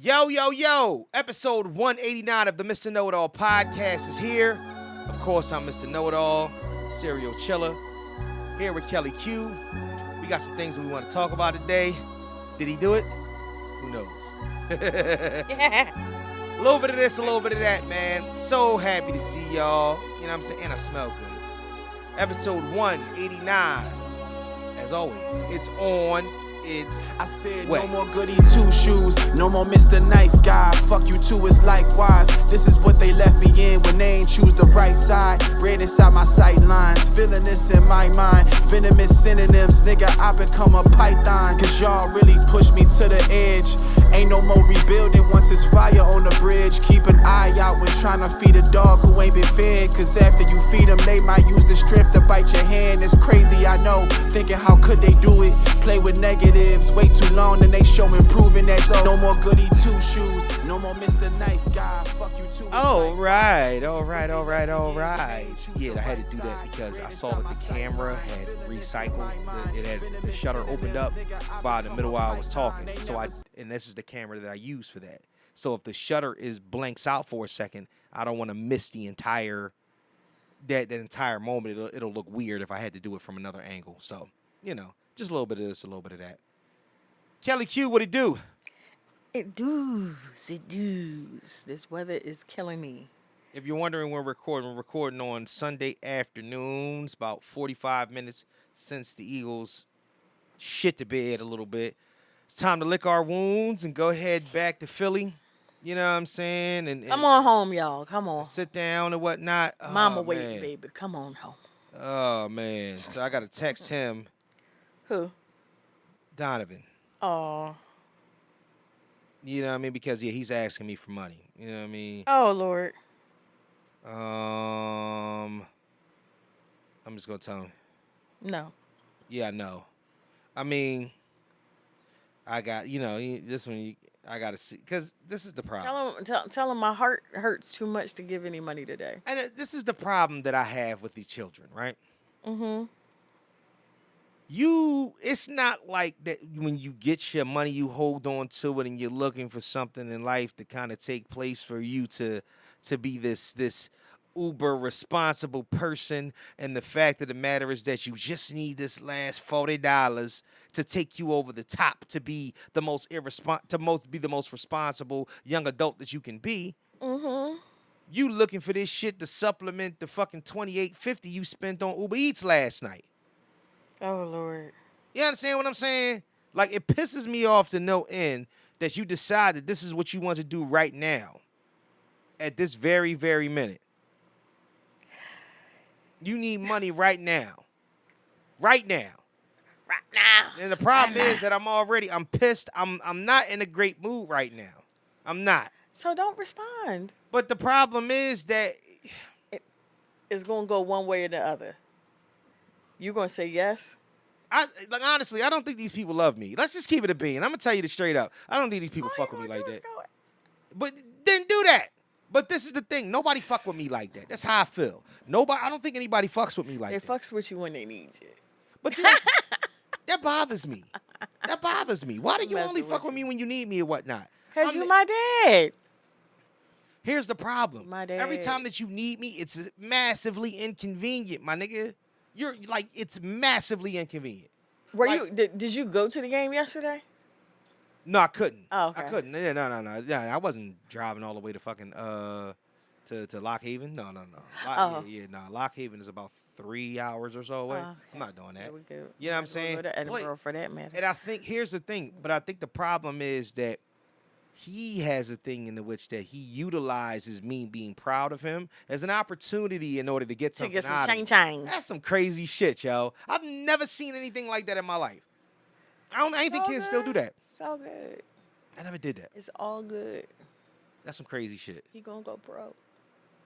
Yo, yo, yo! Episode 189 of the Mr. Know-It-All podcast is here. Of course, I'm Mr. Know-It-All, serial chiller, here with Kellie Q. We got some things that we want to talk about today. Did he do it? Who knows? A little bit of this, a little bit of that, man. So happy to see y'all. You know what I'm saying? And I smell good. Episode 189. As always, it's on. I said wet. No more goody two shoes, no more Mr. Nice Guy. Fuck you too, it's likewise. This is what they left me in when they ain't choose the right side. Red inside my sight lines, feeling this in my mind. Venomous synonyms, nigga, I become a python. Cause y'all really push me to the edge. Ain't no more rebuilding once it's fire on the bridge. Keep an eye out when trying to feed a dog who ain't been fed. Cause after you feed them, they might use the strength to bite your hand. It's crazy, I know. Thinking how could they do it? Play with negatives. Way too long, and they show improving that. So no more goody two shoes, no more Mr. Nice Guy. Fuck you too. All right. Yeah, I had to do that because I saw that the camera had recycled. It had the shutter opened up by the middle while I was talking. And this is the camera that I use for that. So if the shutter blanks out for a second, I don't want to miss the entire that entire moment. It'll look weird if I had to do it from another angle. So, just a little bit of this, a little bit of that. Kellie Q, what it do? It doos. This weather is killing me. If you're wondering when we're recording on Sunday afternoons, about 45 minutes since the Eagles shit the bed a little bit. It's time to lick our wounds and go ahead back to Philly. You know what I'm saying? And come on home, y'all. Come on. Sit down and whatnot. Mama waiting, baby. Come on home. Oh, man. So I got to text him. Who? Donovan. Oh. You know what I mean? Because, he's asking me for money. You know what I mean? Oh, Lord. I'm just going to tell him. No. Yeah, no. I mean, I got, this one, I got to see. Because this is the problem. Tell him my heart hurts too much to give any money today. And this is the problem that I have with these children, right? Mm-hmm. It's not like that when you get your money, you hold on to it and you're looking for something in life to kind of take place for you to be this uber responsible person. And the fact of the matter is that you just need this last $40 to take you over the top to be the most responsible young adult that you can be. Mm-hmm. You looking for this shit to supplement the fucking $28.50 you spent on Uber Eats last night. Oh, Lord. You understand what I'm saying? Like, it pisses me off to no end that you decided this is what you want to do right now. At this very, very minute. You need money right now. Right now. Right now. And the problem is that I'm pissed. I'm not in a great mood right now. I'm not. So don't respond. But the problem is that it's going to go one way or the other. You going to say yes? Honestly, I don't think these people love me. Let's just keep it a bean. I'm going to tell you this straight up. I don't think these people fuck with me like that. But then do that. But this is the thing. Nobody fuck with me like that. That's how I feel. I don't think anybody fucks with me like that. They fucks with you when they need you. But that bothers me. That bothers me. Why do you only fuck with me when you need me or whatnot? Because you're my dad. Here's the problem. My dad. Every time that you need me, it's massively inconvenient, my nigga. You're like, it's massively inconvenient. Did you go to the game yesterday? No, I couldn't. Oh, okay. I couldn't. No. Yeah, I wasn't driving all the way to fucking to Lock Haven. No. Lock Haven is about 3 hours or so away. Oh, okay. I'm not doing that. You know what I'm saying? Go to Edinburgh for that matter. And I think here's the thing, but I think the problem is that he has a thing in which that he utilizes me being proud of him as an opportunity in order to get something out of it. Chang. That's some crazy shit, yo. I've never seen anything like that in my life. I ain't think kids still do that. It's all good. I never did that. It's all good. That's some crazy shit. He gonna go broke.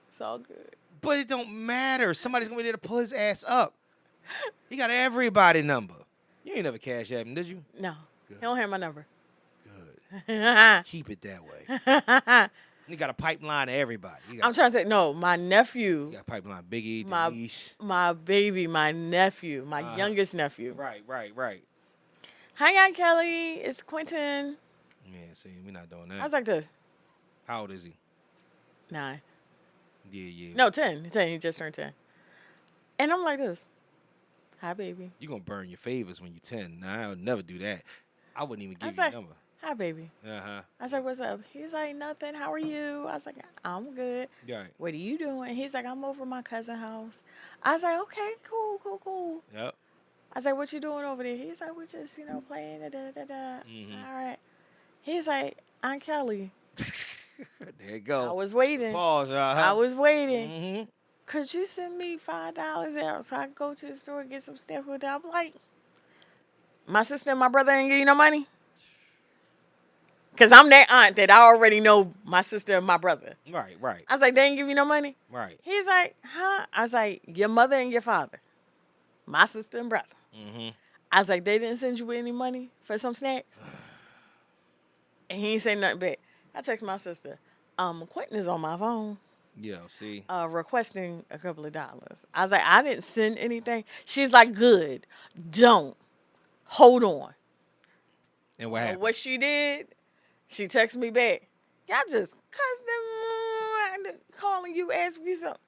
It's all good. But it don't matter. Somebody's gonna be there to pull his ass up. He got everybody number. You ain't never cash app him, did you? No. Good. He don't have my number. Good. Keep it that way. You got a pipeline to everybody. I'm trying to say, no, my nephew. You got a pipeline. Biggie, Denise. My baby, my nephew, my youngest nephew. Right. Hi, Aunt Kelly. It's Quentin. Yeah, see, we're not doing that. I was like this. How old is he? 9. Yeah. No, 10. 10. He just turned 10. And I'm like this. Hi, baby. You gonna burn your favors when you're 10. Nah, I would never do that. I wouldn't even give you like, a number. Hi, baby. Uh-huh. I was like, what's up? He's like, nothing. How are you? I was like, I'm good. Right. What are you doing? He's like, I'm over my cousin's house. I was like, okay, cool. Yep. I was like, what you doing over there? He's like, we're just, playing. All right. He's like, Aunt Kellie. There you go. I was waiting. Pause. I was waiting. Mm-hmm. Could you send me $5 out so I can go to the store and get some stuff with that? I'm like, my sister and my brother ain't give you no money? Because I'm that aunt that I already know my sister and my brother. Right. I was like, they ain't give you no money? Right. He's like, huh? I was like, your mother and your father. My sister and brother. Mm-hmm. I was like, they didn't send you any money for some snacks? And he ain't say nothing back. I text my sister, Quentin is on my phone. Yeah, see. Requesting a couple of dollars. I was like, I didn't send anything. She's like, good. Don't. Hold on. And what happened? What she did, she texted me back. Y'all just cussed them calling you, asking you something.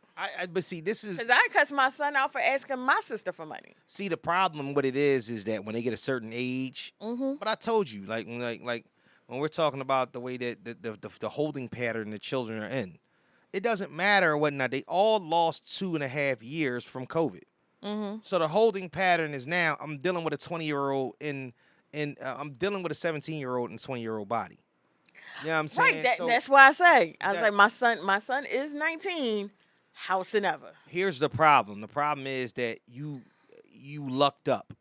But see, this is... Because I cussed my son out for asking my sister for money. See, the problem, what it is that when they get a certain age, but I told you, like when we're talking about the way that the holding pattern the children are in, it doesn't matter or whatnot. They all lost 2.5 years from COVID. So the holding pattern is now, I'm dealing with a 20-year-old I'm dealing with a 17-year-old and 20-year-old body. You know what I'm saying? Right, that's why I say. I was like, my son is 19, house and ever. Here's the problem. The problem is that you lucked up.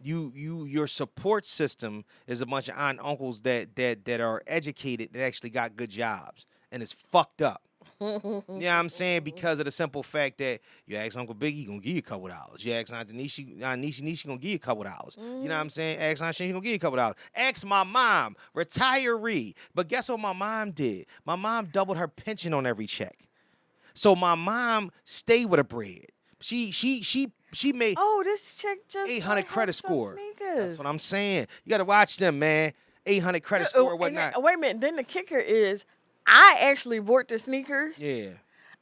Your support system is a bunch of aunt and uncles that are educated, that actually got good jobs, and it's fucked up. You know what I'm saying? Because of the simple fact that you ask Uncle Biggie, he gonna give you a couple dollars. You ask Aunt Nisha gonna give you a couple dollars. You know what I'm saying? Ask Aunt Shane, gonna give you a couple dollars. Ask my mom, retiree. But guess what my mom did? My mom doubled her pension on every check. So my mom stayed with her bread. She made This chick just 800 credit score. Sneakers. That's what I'm saying. You got to watch them, man. 800 credit score or whatnot. Wait a minute. Then the kicker is, I actually bought the sneakers. Yeah.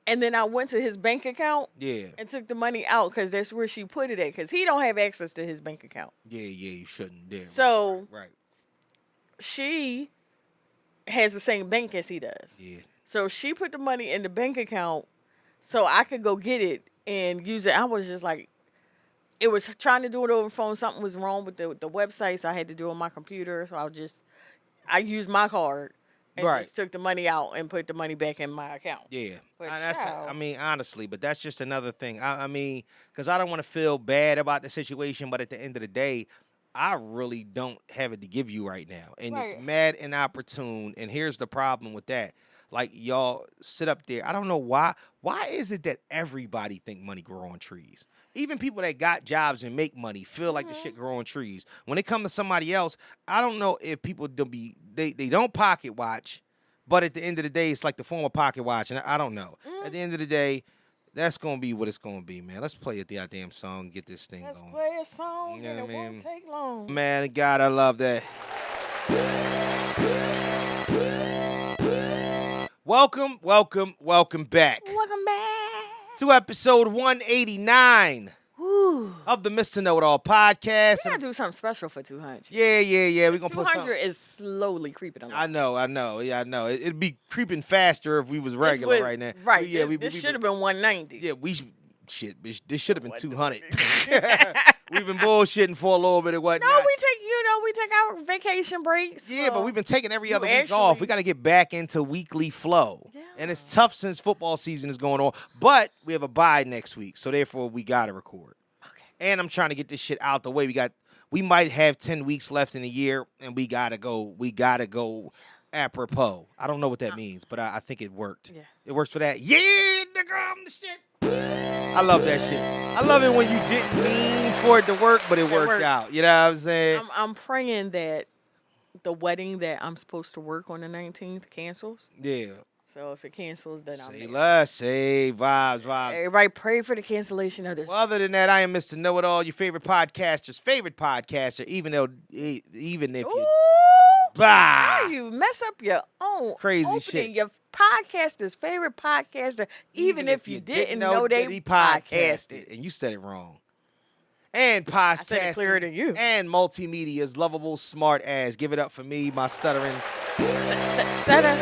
And then I went to his bank account. Yeah. And took the money out because that's where she put it at. Because he don't have access to his bank account. Yeah, you shouldn't. Yeah, so right. She has the same bank as he does. Yeah. So she put the money in the bank account so I could go get it and use it. I was just like, it was trying to do it over the phone. Something was wrong with the website, so I had to do it on my computer. So I used my card and just took the money out and put the money back in my account. Yeah. I mean, honestly, but that's just another thing. I mean, because I don't want to feel bad about the situation, but at the end of the day, I really don't have it to give you right now. And it's mad inopportune. And here's the problem with that. Like, y'all sit up there. I don't know why. Why is it that everybody think money grow on trees? Even people that got jobs and make money feel like the shit grow on trees. When it comes to somebody else, I don't know if people they don't pocket watch, but at the end of the day, it's like the form of pocket watch. And I don't know. At the end of the day, that's going to be what it's going to be, man. Let's play a goddamn song and get this thing going. Let's play a song, you know and it won't take long. Man, God, I love that. Welcome back. Welcome back to episode 189 of the Mr. Know-It-All podcast. We gotta do something special for 200. Yeah. We're gonna put 200 is slowly creeping along. I know. Yeah, I know. It'd be creeping faster if we was regular right now. Right. This should have been 190. Yeah, this should have been 200. We've been bullshitting for a little bit and whatnot. No, we take our vacation breaks. Yeah, but we've been taking every other week off. We got to get back into weekly flow. Yeah. And it's tough since football season is going on. But we have a bye next week, so therefore we got to record. Okay. And I'm trying to get this shit out the way. We might have 10 weeks left in the year, and we got to go apropos. I don't know what that means, but I think it worked. Yeah. It works for that. Yeah, nigga, I'm the shit. I love that shit. I love it when you didn't mean for it to work, but it worked out. You know what I'm saying? I'm praying that the wedding that I'm supposed to work on the 19th cancels. Yeah. So if it cancels, then I'm Say less. Say vibes. Everybody pray for the cancellation of this. Well, other than that, I am Mr. Know-It-All, your favorite podcaster's favorite podcaster, even if you Bah! How you mess up your own Crazy opening, shit. your podcaster's favorite podcaster, even if you didn't know they he podcasted. and you said it wrong. And I said it clearer podcasting than you. and multimedia's lovable smart ass. Give it up for me, my stuttering Stutter.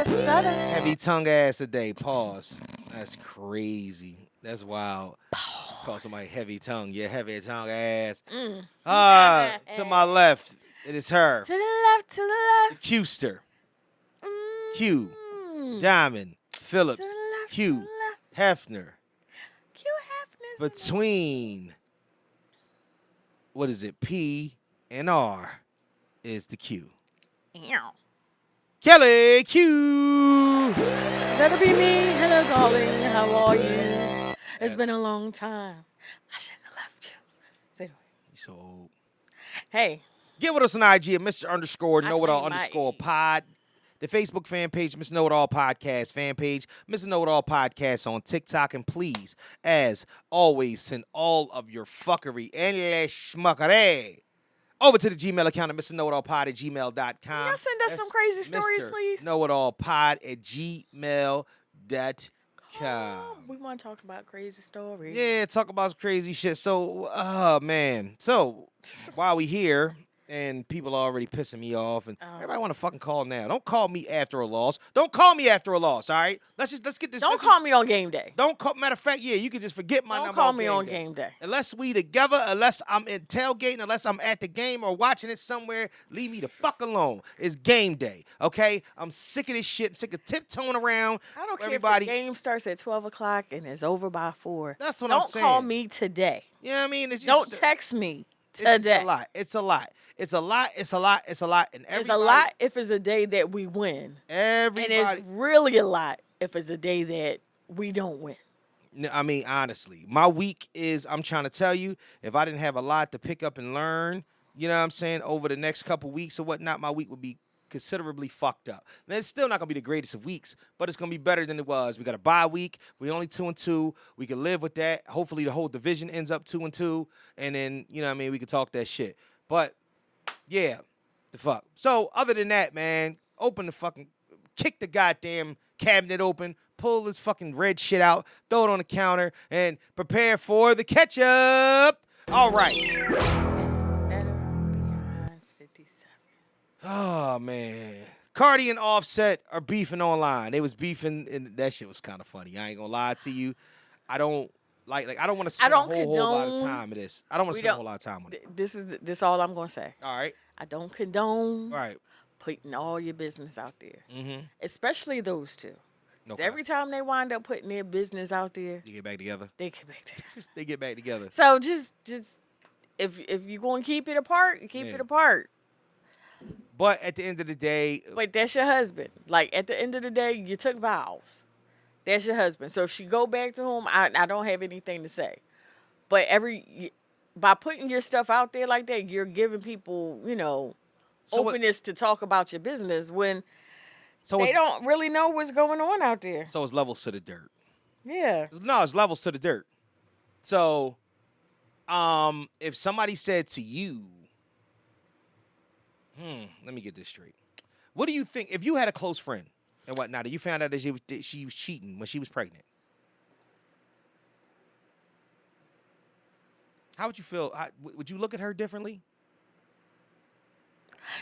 Stutter. heavy tongue ass today. Pause. That's crazy. That's wild. Call somebody heavy tongue. Yeah, heavy tongue ass. To my left, it is her. To the left, to the left. Qster. Q. Diamond. Phillips. To the left, to Q. the left. Hefner. Q Hefner. Between, what is it, P and R is the Q. Ow. Kellie Q. That'll be me. Hello, darling. How are you? It's been a long time. I shouldn't have left you. Say it. You so old. Hey. Get with us on IG at Mr. _ I KnowItAll claim my _ age. pod. The Facebook fan page, Mr. KnowItAll Podcast fan page, Mr. KnowItAll Podcast on TikTok. And please, as always, send all of your fuckery and schmuckery over to the Gmail account at Mr. KnowItAllPod at gmail.com. Y'all send us some crazy stories, Mr. please. KnowItAllPod at gmail.com. Oh, we want to talk about crazy stories. Yeah, talk about some crazy shit. So, man. So, while we here, and people are already pissing me off, and everybody want to fucking call now. Don't call me after a loss. Don't call me after a loss, all right? Let's get this. Don't call me on game day. Don't call. Matter of fact, yeah, you can just forget my Don't number. call me on game day. Unless we together, unless I'm in tailgating, unless I'm at the game or watching it somewhere, leave me the fuck alone. It's game day, okay? I'm sick of this shit. I'm sick of tiptoeing around. I don't care everybody. if the game starts at 12 o'clock and is over by 4. That's what I'm saying. Don't call me today. You know what I mean? It's Don't just, text me it's just today. a lot. It's a lot. It's a lot. It's a lot. It's a lot. And It's a lot if it's a day that we win. Everybody. And it's really a lot if it's a day that we don't win. I mean, honestly, my week is, I'm trying to tell you, if I didn't have a lot to pick up and learn, you know what I'm saying, over the next couple weeks or whatnot, my week would be considerably fucked up. Now, it's still not going to be the greatest of weeks, but it's going to be better than it was. We got a bye week. We only 2-2. We can live with that. Hopefully, the whole division ends up 2-2, and then, you know what I mean, we can talk that shit. But, yeah, the fuck. So, other than that, man, kick the goddamn cabinet open, pull this fucking red shit out, throw it on the counter, and prepare for the ketchup. All right. Better behind 57. Oh, man. Cardi and Offset are beefing online. They was beefing, and that shit was kind of funny. I ain't gonna lie to you. I don't I don't want to spend a whole lot of time on this. I don't want to spend a whole lot of time on it. This is all I'm gonna say. All right. I don't condone All right. putting all your business out there, Mm-hmm. especially those two. 'Cause Okay. every time they wind up putting their business out there, They get back together. they get back there. They get back together. So just if you're gonna keep it apart, keep Yeah. it apart. But at the end of the day, But that's your husband. Like at the end of the day, you took vows. That's your husband. So if she go back to him, I don't have anything to say. But by putting your stuff out there like that, you're giving people, openness to talk about your business when they don't really know what's going on out there. So it's levels to the dirt. Yeah. No, it's levels to the dirt. So, if somebody said to you, let me get this straight. What do you think if you had a close friend and whatnot, and you found out that she was cheating when she was pregnant? How would you feel? Would you look at her differently?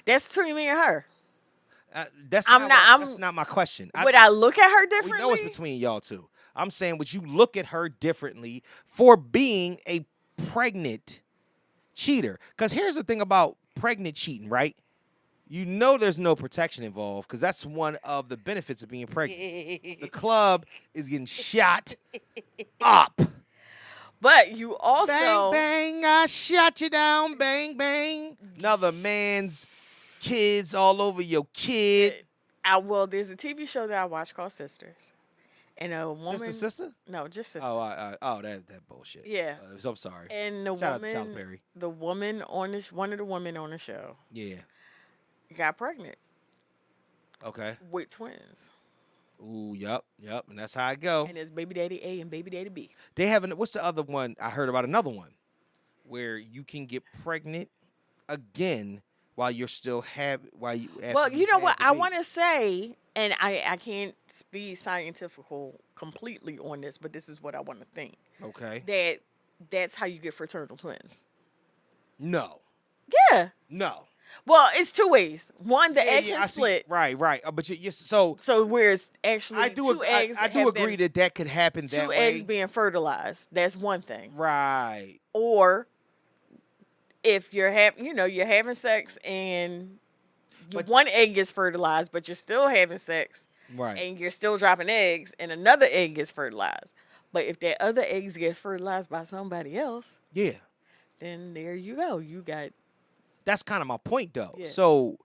That's between me and her. That's not my question. Would I look at her differently? We know it's between y'all two. I'm saying, would you look at her differently for being a pregnant cheater? Because here's the thing about pregnant cheating, right? You know there's no protection involved because that's one of the benefits of being pregnant. The club is getting shot up. But you also... Bang, bang, I shot you down. Bang, bang. Another man's kids all over your kid. Well, there's a TV show that I watch called Sisters. And a woman... Sister? No, just Sisters. Oh, that bullshit. Yeah. I'm sorry. And Shout out to Tyler Perry. one of the women on the show Yeah. got pregnant Okay. with twins. Ooh, yep, and that's how I go. And it's baby daddy A and baby daddy B. They have what's the other one? I heard about another one where you can get pregnant again while you're still while you. Well, you know what? I want to. to say, and I can't be scientific completely on this, but this is what I want to think. Okay. That's how you get fraternal twins. No. Yeah. No. Well, it's two ways. One, the egg I can see. split. Right. But so where it's actually I do. two eggs. I do agree that could happen. That two way. eggs being fertilized. That's one thing. Right. Or if you're having sex and one egg gets fertilized, but you're still having sex, right? And you're still dropping eggs, and another egg gets fertilized. But if that other eggs get fertilized by somebody else, yeah, then there you go. You got. That's kind of my point, though. Yeah. So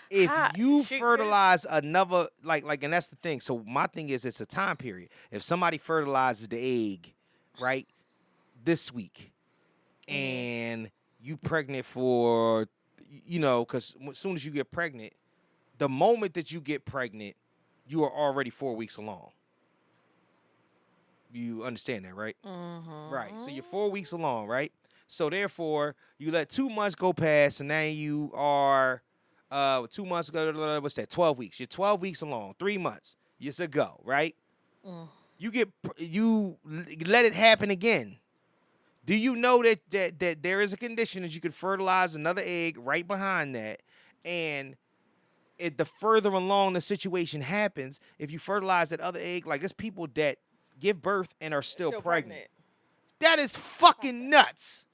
if you fertilize another, and that's the thing. So my thing is, it's a time period. If somebody fertilizes the egg, right, this week, and you pregnant for, because as soon as you get pregnant, the moment that you get pregnant, you are already 4 weeks along. You understand that, right? Mm-hmm. Right. So you're 4 weeks along, right? So therefore, you let 2 months go past, and now you are 2 months ago. What's that? 12 weeks. You're 12 weeks along. 3 months. It's a go, right? You let it happen again. Do you know that there is a condition that you could fertilize another egg right behind that, and the further along the situation happens, if you fertilize that other egg, like there's people that give birth and are still pregnant. That is fucking nuts.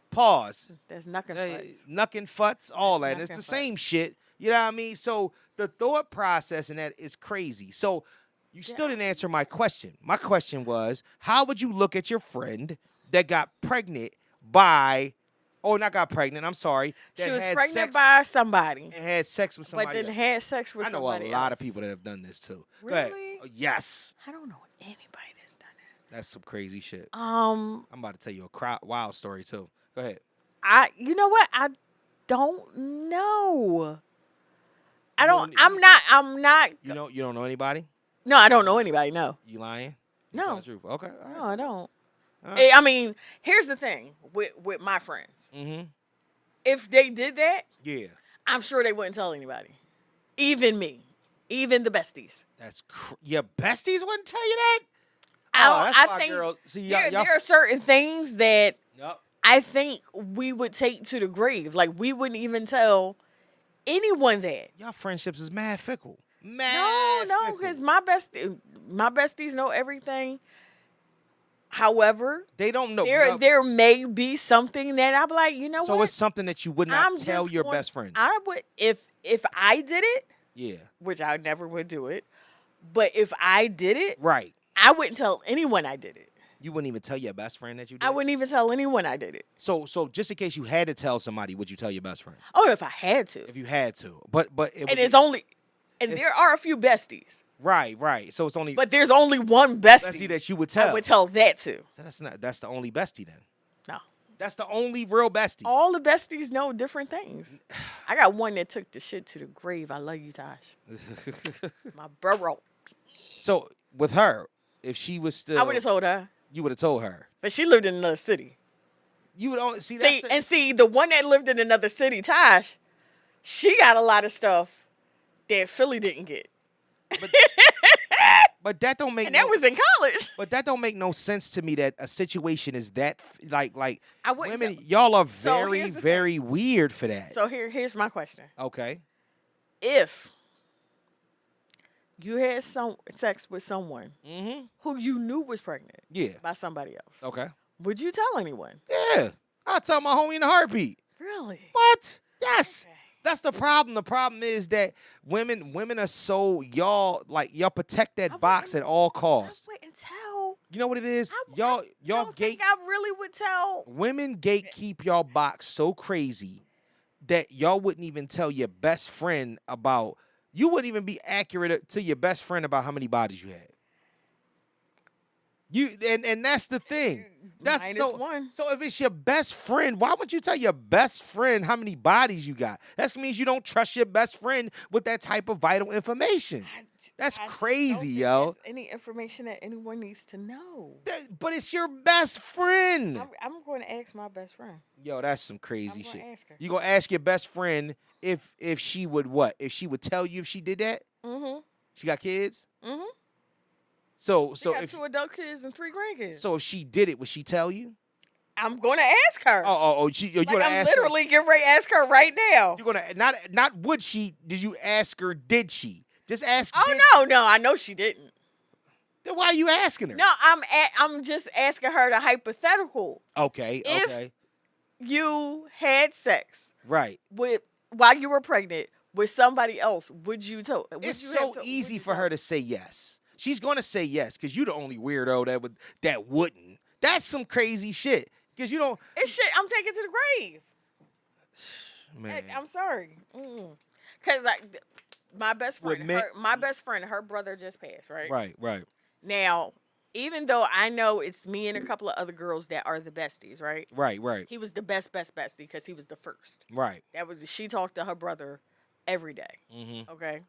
Pause. That's knuckin' futz. Knuckin' futz, all that. It's the same shit. You know what I mean? So the thought process in that is crazy. So you still didn't answer my question. My question was, how would you look at your friend that got pregnant not got pregnant, I'm sorry. She was pregnant by somebody. And had sex with somebody. But then had sex with somebody else. I know a lot of people that have done this too. Really? Go ahead. Yes. I don't know anybody that's done that. That's some crazy shit. I'm about to tell you a wild story too. Go ahead. You know what? I don't know. I'm not. You don't know anybody? No, I don't know anybody. No. You lying? No. Tell the truth. Okay. All right. No, I don't. Right. I mean, here's the thing with my friends. Mm-hmm. If they did that, yeah, I'm sure they wouldn't tell anybody. Even me. Even the besties. Your besties wouldn't tell you that? I think girl. See, there are certain things that yep. I think we would take to the grave. Like, we wouldn't even tell anyone that. Y'all friendships is mad fickle. No, because my besties know everything. However, they don't know. There may be something that I'm like, you know what? So it's something that you would not tell your best friend. I would if I did it. Yeah. Which I never would do it. But if I did it, right, I wouldn't tell anyone I did it. You wouldn't even tell your best friend that you did it? I wouldn't even tell anyone I did it. So just in case you had to tell somebody, would you tell your best friend? Oh, if I had to. If you had to. But there are a few besties. Right. So it's only. But there's only one bestie that you would tell. I would tell that to. So that's the only bestie then. No. That's the only real bestie. All the besties know different things. I got one that took the shit to the grave. I love you, Tosh. It's my bro. So with her, if she was still, I would have told her. You would have told her. But she lived in another city. You would only see the one that lived in another city, Tosh, she got a lot of stuff that Philly didn't get. But that don't make. And that was in college. But that don't make no sense to me. That a situation is that like I wouldn't women. Y'all are very so very weird for that. So here's my question. Okay. If you had sex with someone who you knew was pregnant, by somebody else, okay, would you tell anyone? Yeah, I'll tell my homie in a heartbeat. Really? What? Yes. Okay. That's the problem. The problem is that women are so y'all protect that box at all costs. I wouldn't tell. You know what it is? Y'all think I really would tell. Women gatekeep y'all box so crazy that y'all wouldn't even tell your best friend about. You wouldn't even be accurate to your best friend about how many bodies you had. And that's the thing. That's Minus so. one. So if it's your best friend, why would you tell your best friend how many bodies you got? That means you don't trust your best friend with that type of vital information. That's I crazy, don't think yo. there's any information that anyone needs to know. But it's your best friend. I'm going to ask my best friend. Yo, that's some crazy I'm shit. gonna ask her. You gonna ask your best friend if she would what? If she would tell you if she did that? Mm-hmm. She got kids? Mm-hmm. So She got if 2 adult kids and 3 grandkids. so if she did it, would she tell you? I'm going to ask her. You gonna I'm ask her? literally getting ready to ask her right now. You're gonna not would she? Did you ask her? Did she? Just ask. Oh no, I know she didn't. Then why are you asking her? No, I'm just asking her the hypothetical. Okay. If you had sex Right. while you were pregnant with somebody else, would you tell? It's so easy for her to say yes. She's gonna say yes because you're the only weirdo that wouldn't. That's some crazy shit. Because you don't. It's shit. I'm taking to the grave. Man. I'm sorry. Because like my best friend, her brother just passed. Right. Right. Now, even though I know it's me and a couple of other girls that are the besties, right? Right. He was the best bestie because he was the first. Right. She talked to her brother every day. Mm-hmm. Okay.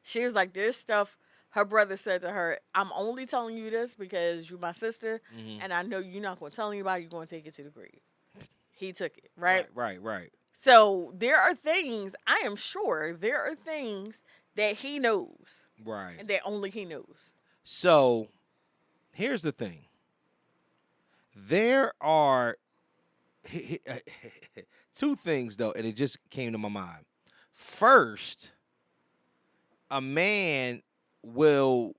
She was like, there's stuff her brother said to her, I'm only telling you this because you're my sister, and I know you're not going to tell anybody, you're going to take it to the grave. He took it, right? Right. So there are things, I am sure, there are things that he knows. Right. And that only he knows. So, here's the thing. There are 2 things, though, and it just came to my mind. First, a man will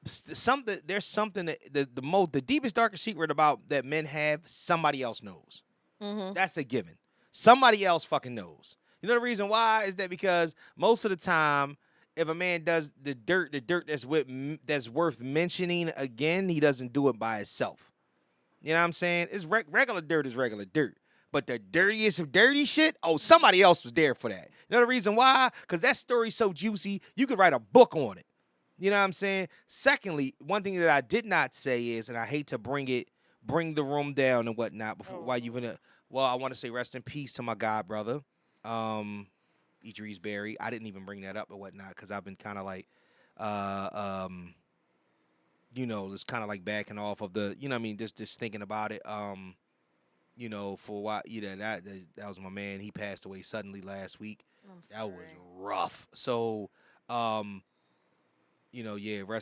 there's something that the deepest, darkest secret about that men have, somebody else knows. Mm-hmm. That's a given. Somebody else fucking knows. You know the reason why is that because most of the time, if a man does the dirt that's worth mentioning again, he doesn't do it by himself. You know what I'm saying? It's regular dirt is regular dirt. But the dirtiest of dirty shit, somebody else was there for that. You know the reason why? Because that story's so juicy, you could write a book on it. You know what I'm saying? Secondly, one thing that I did not say is, and I hate to bring the room down and whatnot I want to say rest in peace to my god brother, Idris Berry. I didn't even bring that up or whatnot because I've been kind of like, just kind of like backing off of the, you know what I mean, just thinking about it. For a while, that was my man. He passed away suddenly last week. That was rough. So, rest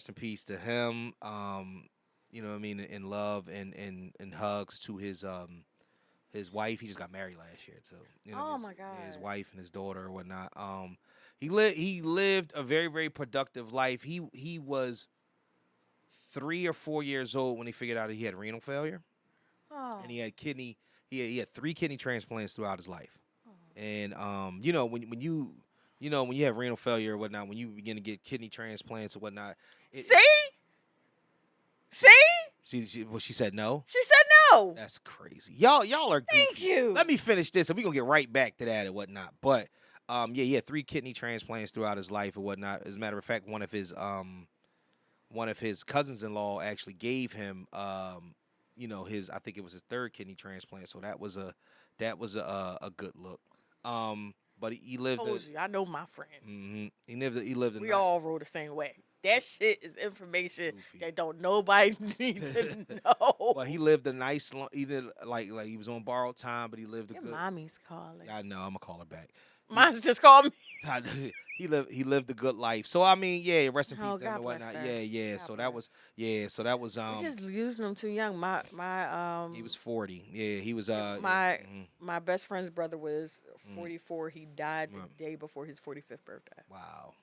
in peace to him. You know what I mean, in love and hugs to his wife. He just got married last year too. My God. His wife and his daughter or whatnot. He lived a very, very productive life. He was 3 or 4 years old when he figured out he had renal failure. Oh. And he had he had 3 kidney transplants throughout his life. Oh. And when you have renal failure or whatnot, when you begin to get kidney transplants or whatnot. See what she said no? She said no. That's crazy. Y'all are goofy. Thank you. Let me finish this and we're gonna get right back to that and whatnot. But he had 3 kidney transplants throughout his life or whatnot. As a matter of fact, one of his cousins-in-law actually gave him I think it was his 3rd kidney transplant, so that was a good look. But he lived. I know my friends. Mm-hmm. He lived. We all roll the same way. That shit is information that don't nobody need to know. Well, he lived a nice. He did like he was on borrowed time, but he lived a Your good. mommy's calling. I know. I'm gonna call her back. Mine's just called me. He lived a good life. So I mean, yeah, rest in peace to him and God whatnot. bless her. Yeah. God So bless. that was We're just using them too young. he was 40. Yeah, he was my best friend's brother was 44. He died the day before his 45th birthday. Wow.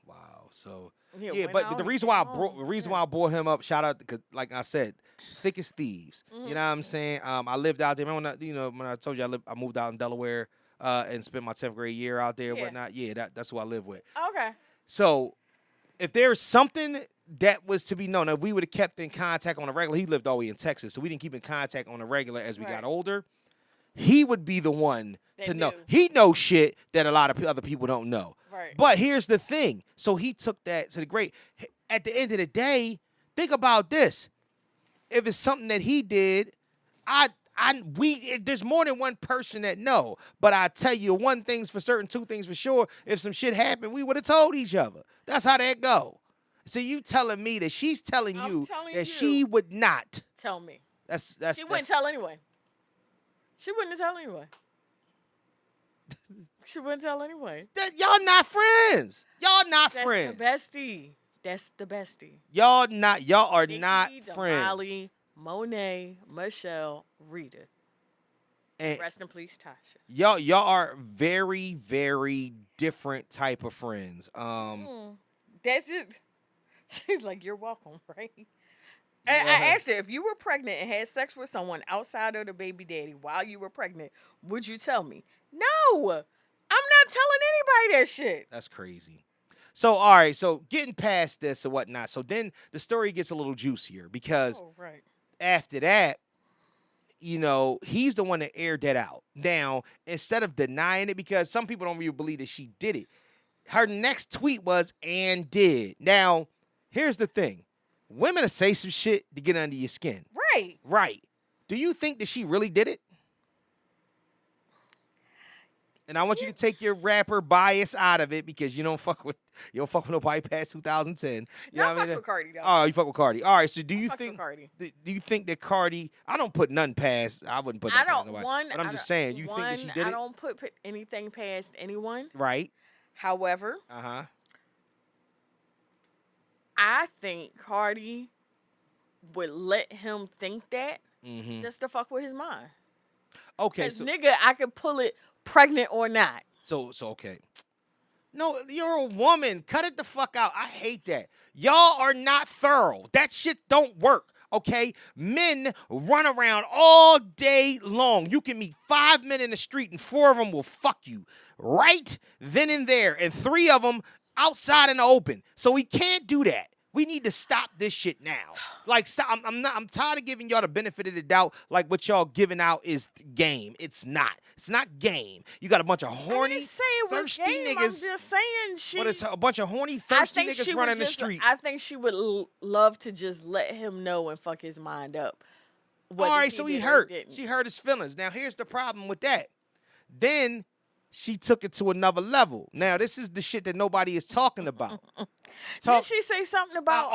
So Yeah, but the reason why I brought him up, shout out because like I said, thick as thieves. Mm-hmm. You know what I'm saying? I lived out there. Remember when I told you I moved out in Delaware and spent my 10th grade year out there and whatnot. Yeah, that's who I live with. Okay. So if there's something that was to be known, if we would have kept in contact on a regular, he lived all the way in Texas, so we didn't keep in contact on a regular as we got older. He would be the one to know. He knows shit that a lot of other people don't know. Right. But here's the thing. So he took that to the grave. At the end of the day, think about this. If it's something that he did, there's more than one person that know. But I tell you, one thing's for certain, two things for sure. If some shit happened, we would have told each other. That's how that go. So you telling me that she's telling you that she would not tell me. She wouldn't tell anyone. She wouldn't tell anyone. She wouldn't tell anyone. Y'all not friends. Y'all not That's friends. That's the bestie. That's the bestie. Y'all are Nikki, not friends. Molly, Monet, Michelle, Rita. And rest in peace, Tasha. Y'all are very, very different type of friends. That's it. She's like, you're welcome, right? And I asked her, if you were pregnant and had sex with someone outside of the baby daddy while you were pregnant, would you tell me? No, I'm not telling anybody that shit. That's crazy. So, all right, so getting past this or whatnot, so then the story gets a little juicier because after that, he's the one that aired that out. Now, instead of denying it, because some people don't really believe that she did it, her next tweet was, and did. Now, here's the thing. Women will say some shit to get under your skin. Right. Do you think that she really did it? And I want you to take your rapper bias out of it because you don't fuck with nobody past 2010. You know what I mean? With Cardi though. Oh, you fuck with Cardi. All right. So do you think that Cardi? I don't put nothing past. I wouldn't put. Past nobody. But I'm just saying. You think that she did it? I don't put anything past anyone. Right. However. I think Cardi would let him think that just to fuck with his mind. Okay. So nigga, I could pull it. Pregnant or not. So okay. No, you're a woman. Cut it the fuck out. I hate that. Y'all are not thorough. That shit don't work, okay? Men run around all day long. You can meet 5 men in the street and 4 of them will fuck you right then and there. And 3 of them outside in the open. So we can't do that. We need to stop this shit now. Like, stop. I'm tired of giving y'all the benefit of the doubt. Like, what y'all giving out is game. It's not. It's not game. You got a bunch of horny, thirsty niggas. I'm just saying shit. But it's a bunch of horny, thirsty niggas running the street. I think she would love to just let him know and fuck his mind up. All right, so he hurt. She hurt his feelings. Now, here's the problem with that. Then she took it to another level. Now, this is the shit that nobody is talking about. Did she say something about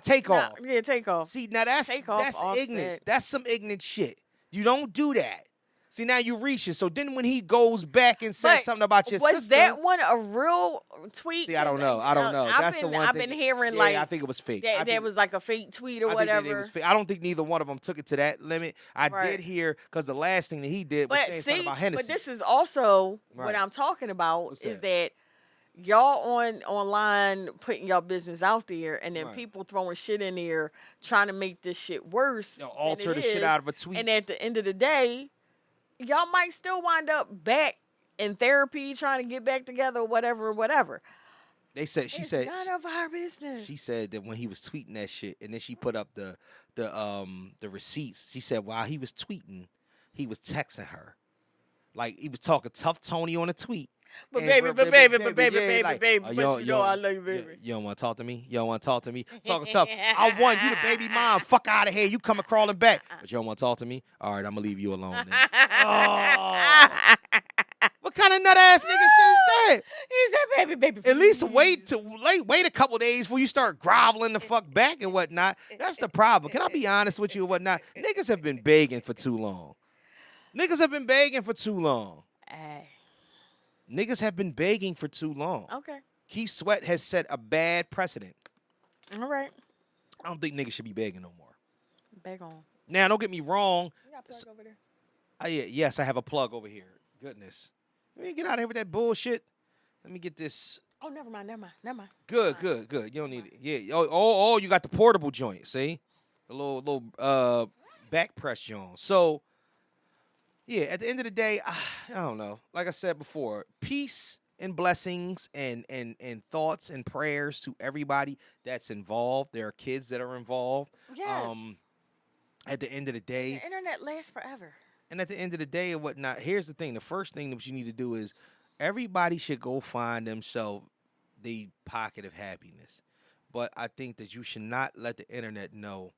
takeoff? Yeah, takeoff. See, now that's ignorance. That's some ignorant shit. You don't do that. See, now you reach it. So then when he goes back and says something about your sister. Was that one a real tweet? See, I don't know. That's the one I've been hearing like. Yeah, I think it was fake. That was like a fake tweet or whatever. It was fake. I don't think neither one of them took it to that limit. I did hear, because the last thing that he did was saying something about Hennessy. But this is also what I'm talking about is that y'all online putting y'all business out there, and then people throwing shit in there trying to make this shit worse. Alter the shit out of a tweet. And at the end of the day, y'all might still wind up back in therapy trying to get back together or whatever. She said none of our business. She said that when he was tweeting that shit, and then she put up the receipts. She said while he was tweeting, he was texting her. Like he was talking tough Tony on a tweet. But baby, but you know I love you, baby. You don't want to talk to me? You don't want to talk to me? Talking tough. I want you the baby mom. Fuck out of here. You coming crawling back. But you don't want to talk to me? All right, I'm going to leave you alone then. What kind of nut ass nigga shit is that? He said, baby. At least wait a couple days before you start groveling the fuck back and whatnot. That's the problem. Can I be honest with you and whatnot? Niggas have been begging for too long. Niggas have been begging for too long. Niggas have been begging for too long. Okay. Keith Sweat has set a bad precedent. All right. I don't think niggas should be begging no more. Beg on. Now, don't get me wrong. You got a plug over there? Yes, I have a plug over here. Goodness. Let me get out of here with that bullshit. Let me get this. Oh, never mind. Good. You don't need it. Yeah. Oh, you got the portable joint, see? The little back press joint. So, yeah, at the end of the day, I don't know. Like I said before, peace and blessings and thoughts and prayers to everybody that's involved. There are kids that are involved. Yes. At the end of the day. The internet lasts forever. And at the end of the day and whatnot, here's the thing. The first thing that you need to do is everybody should go find themselves the pocket of happiness. but I think that you should not let the internet know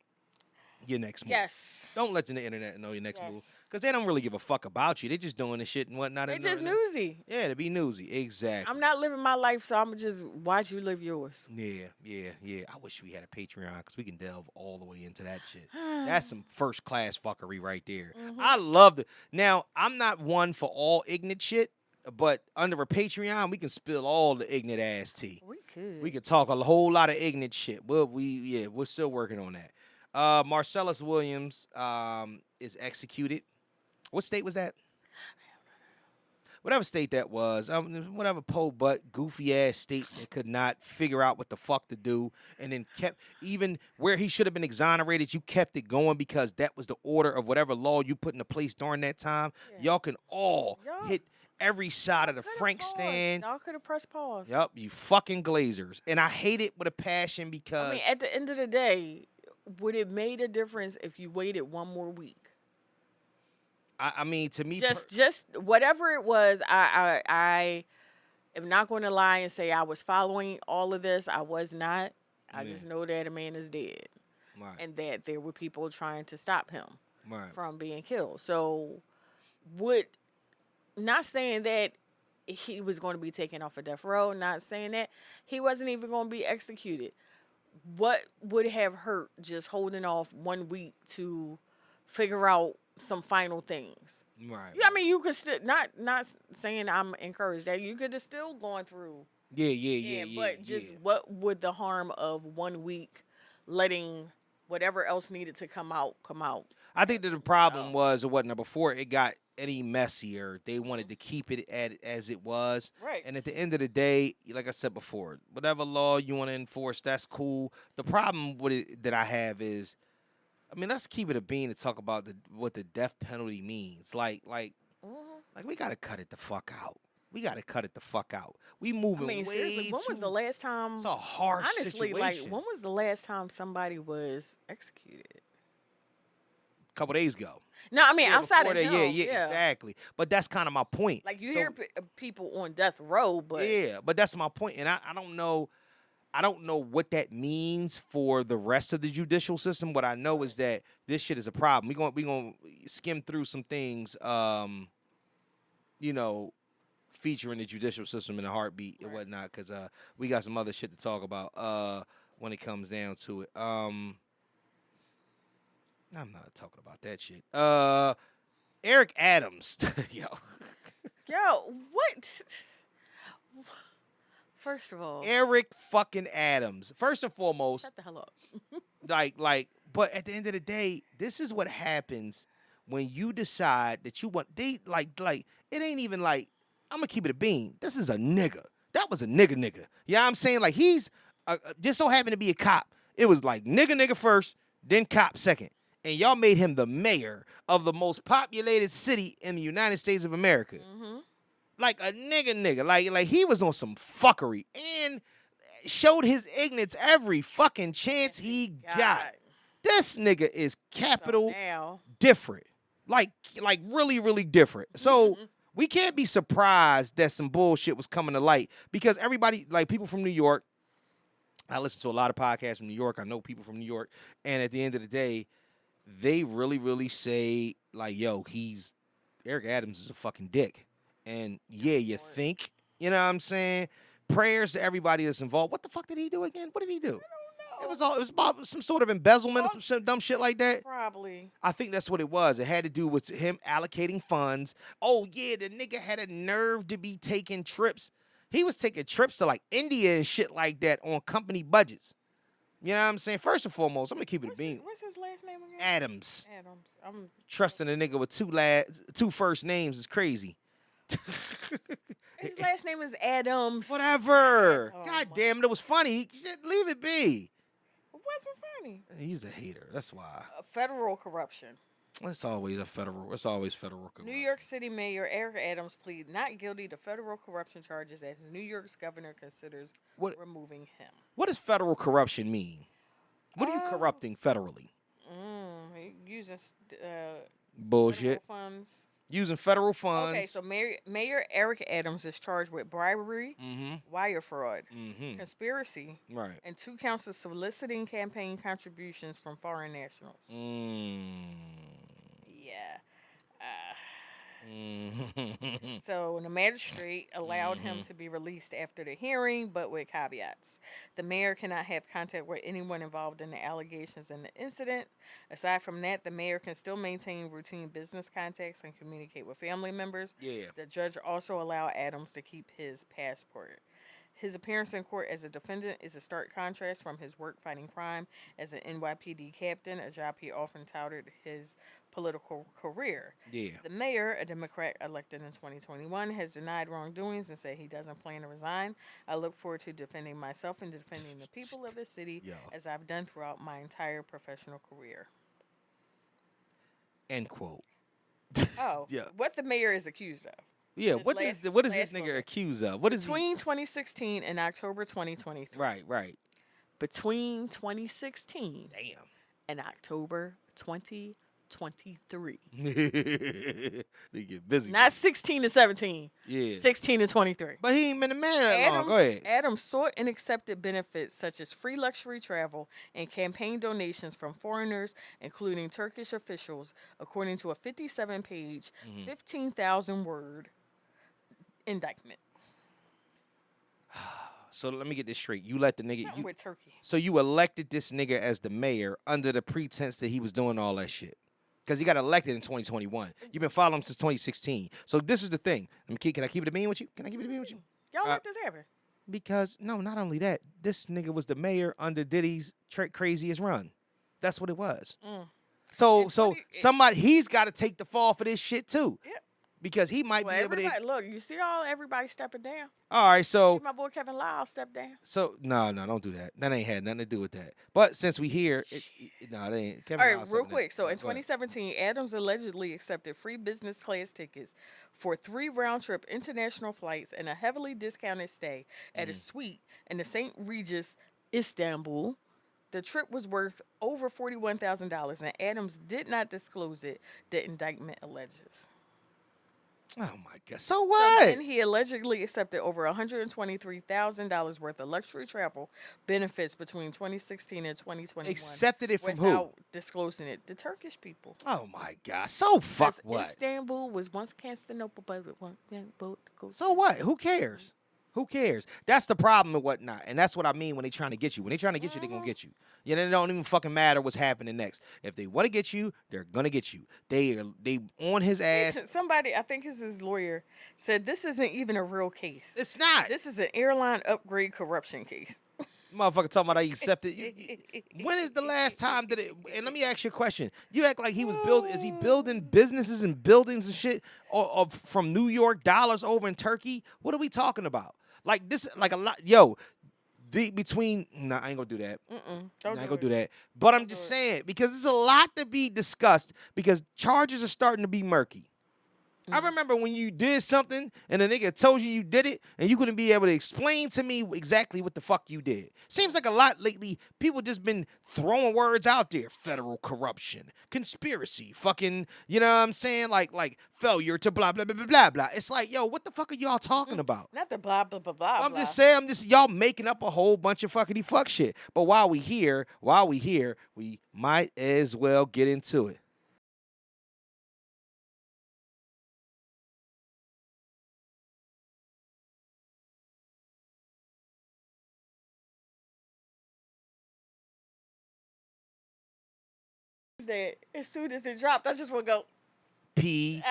your next move. Yes. Don't let the internet know your next move, Yes. because they don't really give a fuck about you. They're just doing the shit and whatnot. They just newsy. Yeah, to be newsy. Exactly. I'm not living my life, so I'm going to just watch you live yours. Yeah. I wish we had a Patreon because we can delve all the way into that shit. That's some first class fuckery right there. I love it. Now, I'm not one for all ignorant shit, but under a Patreon, we can spill all the ignorant ass tea. We could. We could talk a whole lot of ignorant shit. But we're still working on that. Marcellus Williams is executed. What state was that? Whatever state that was, whatever butt goofy ass state that could not figure out what the fuck to do, and then kept, even where he should have been exonerated, you kept it going because that was the order of whatever law you put into place during that time. Yeah. Y'all can all hit every side of the Frank stand. Y'all could have pressed pause. Yup, you fucking glazers. And I hate it with a passion because I mean, at the end of the day, would it made a difference if you waited one more week? I mean, to me, just whatever it was, I am not going to lie and say I was following all of this. I was not. I just know that a man is dead, and that there were people trying to stop him from being killed. So, not saying that he was going to be taken off a death row, not saying that he wasn't even going to be executed. What would have hurt just holding off 1 week to figure out some final things? Right. Yeah, I mean, you could still not saying I'm encouraged that you could have still gone through. Yeah. But just what would the harm of 1 week letting whatever else needed to come out? I think that the problem was or whatnot before it got any messier. They wanted to keep it as it was. Right. And at the end of the day, like I said before, whatever law you want to enforce, that's cool. The problem with it that I have is, I mean, let's keep it a bean to talk about what the death penalty means. Like we gotta cut it the fuck out. We moving way seriously, when was the last time? It's a harsh honestly, situation. when was the last time somebody was executed? A couple days ago. No, I mean outside of that, him. yeah, exactly. But that's kind of my point. Like you hear people on death row, but yeah, but that's my point, and I don't know. I don't know what that means for the rest of the judicial system. What I know is that this shit is a problem. We gonna skim through some things, featuring the judicial system in a heartbeat and whatnot, because we got some other shit to talk about when it comes down to it. I'm not talking about that shit. Eric Adams, yo, what? First of all, Eric fucking Adams. First and foremost, shut the hell up. But at the end of the day, this is what happens when you decide that you want. It ain't even like, I'm gonna keep it a bean. This is a nigga. That was a nigga. You know what I'm saying? Like, he's just so happened to be a cop. It was like nigga first, then cop second. And y'all made him the mayor of the most populated city in the United States of America. Mm-hmm. Like a nigga. Like he was on some fuckery and showed his ignorance every fucking chance he got. This nigga is capital different. Like really, really different. So we can't be surprised that some bullshit was coming to light, because everybody, like people from New York, I listen to a lot of podcasts from New York. I know people from New York. And at the end of the day, they really, really say, like, yo, Eric Adams is a fucking dick. And yeah, you think, you know what I'm saying? Prayers to everybody that's involved. What the fuck did he do again? What did he do? I don't It know. was about some sort of embezzlement or some dumb shit like that. Probably. I think that's what it was. It had to do with him allocating funds. Oh yeah, the nigga had a nerve to be taking trips. He was taking trips to like India and shit like that on company budgets. You know what I'm saying? First and foremost, I'm gonna keep it a bean. What's his last name again? Adams. I'm Trusting a nigga with two first names is crazy. His last name is Adams. Whatever. God damn it, it was funny. Leave it be. It wasn't funny. He's a hater. That's why. Federal corruption. It's always federal corruption. New York City Mayor Eric Adams pleaded not guilty to federal corruption charges as New York's governor considers removing him. What does federal corruption mean? What are you corrupting federally? Using Bullshit. funds. Using federal funds. Okay, so Mayor Eric Adams is charged with bribery, wire fraud, conspiracy, Right. and 2 counts of soliciting campaign contributions from foreign nationals. Yeah. So the magistrate allowed him to be released after the hearing, but with caveats. The mayor cannot have contact with anyone involved in the allegations in the incident. Aside from that, the mayor can still maintain routine business contacts and communicate with family members. Yeah. The judge also allowed Adams to keep his passport. His appearance in court as a defendant is a stark contrast from his work fighting crime as an NYPD captain, a job he often touted his political career. Yeah. The mayor, a Democrat elected in 2021, has denied wrongdoings and said he doesn't plan to resign. I look forward to defending myself and defending the people of this city as I've done throughout my entire professional career. End quote. Oh, Yeah. what the mayor is accused of. Yeah, This what last- is this last nigga one. accused of? What is he? Between 2016 and October 2023. Right. Between 2016 Damn. and October 2023. They get busy. Not 16 to 17. Yeah. 16 to 23. But he ain't been a man that long. Go ahead. Adams sought and accepted benefits such as free luxury travel and campaign donations from foreigners, including Turkish officials, according to a 57-page, 15,000-word indictment. So let me get this straight. You let the nigga. Something with Turkey. So you elected this nigga as the mayor under the pretense that he was doing all that shit. Because he got elected in 2021. You've been following him since 2016. So this is the thing. Can I keep it a bean with you? Y'all let this happen. Because, no, not only that. This nigga was the mayor under Diddy's craziest run. That's what it was. So he's got to take the fall for this shit too. Yep. Because he might be able to. Look, you see everybody stepping down. All right, so. See my boy Kevin Lyle step down. So no, don't do that. That ain't had nothing to do with that. But since we here, no, they ain't. Kevin All Lyle's right, real stepping quick. So in Go ahead. 2017, Adams allegedly accepted free business class tickets for 3 round-trip international flights and a heavily discounted stay at a suite in the St. Regis, Istanbul. The trip was worth over $41,000, and Adams did not disclose it, the indictment alleges. Oh my God! So what? And he allegedly accepted over $123,000 worth of luxury travel benefits between 2016 and 2021. Accepted it from who? Without disclosing it. The Turkish people. Oh my God! So fuck what? Istanbul was once Constantinople, but it won't go. So what? Who cares? Who cares? That's the problem and whatnot. And that's what I mean when they trying to get you. When they trying to get you, they gonna get you. You know, it don't even fucking matter what's happening next. If they want to get you, they're gonna get you. They on his ass. Somebody, I think it's his lawyer, said this isn't even a real case. It's not. This is an airline upgrade corruption case. Motherfucker talking about I accepted. When is the last time that it? And let me ask you a question. You act like he was building. Is he building businesses and buildings and shit or from New York dollars over in Turkey? What are we talking about? Like this, like a lot. Yo, between. Nah, I ain't gonna do that. I ain't gonna do that. But I'm just saying because there's a lot to be discussed because charges are starting to be murky. I remember when you did something and the nigga told you did it and you couldn't be able to explain to me exactly what the fuck you did. Seems like a lot lately, people just been throwing words out there. Federal corruption, conspiracy, fucking, you know what I'm saying? Like failure to blah, blah, blah, blah, blah, blah. It's like, yo, what the fuck are y'all talking about? Not the blah, blah, blah, blah, I'm just saying, y'all making up a whole bunch of fuckity fuck shit. But while we here, we might as well get into it. That as soon as it dropped, I just want to go. P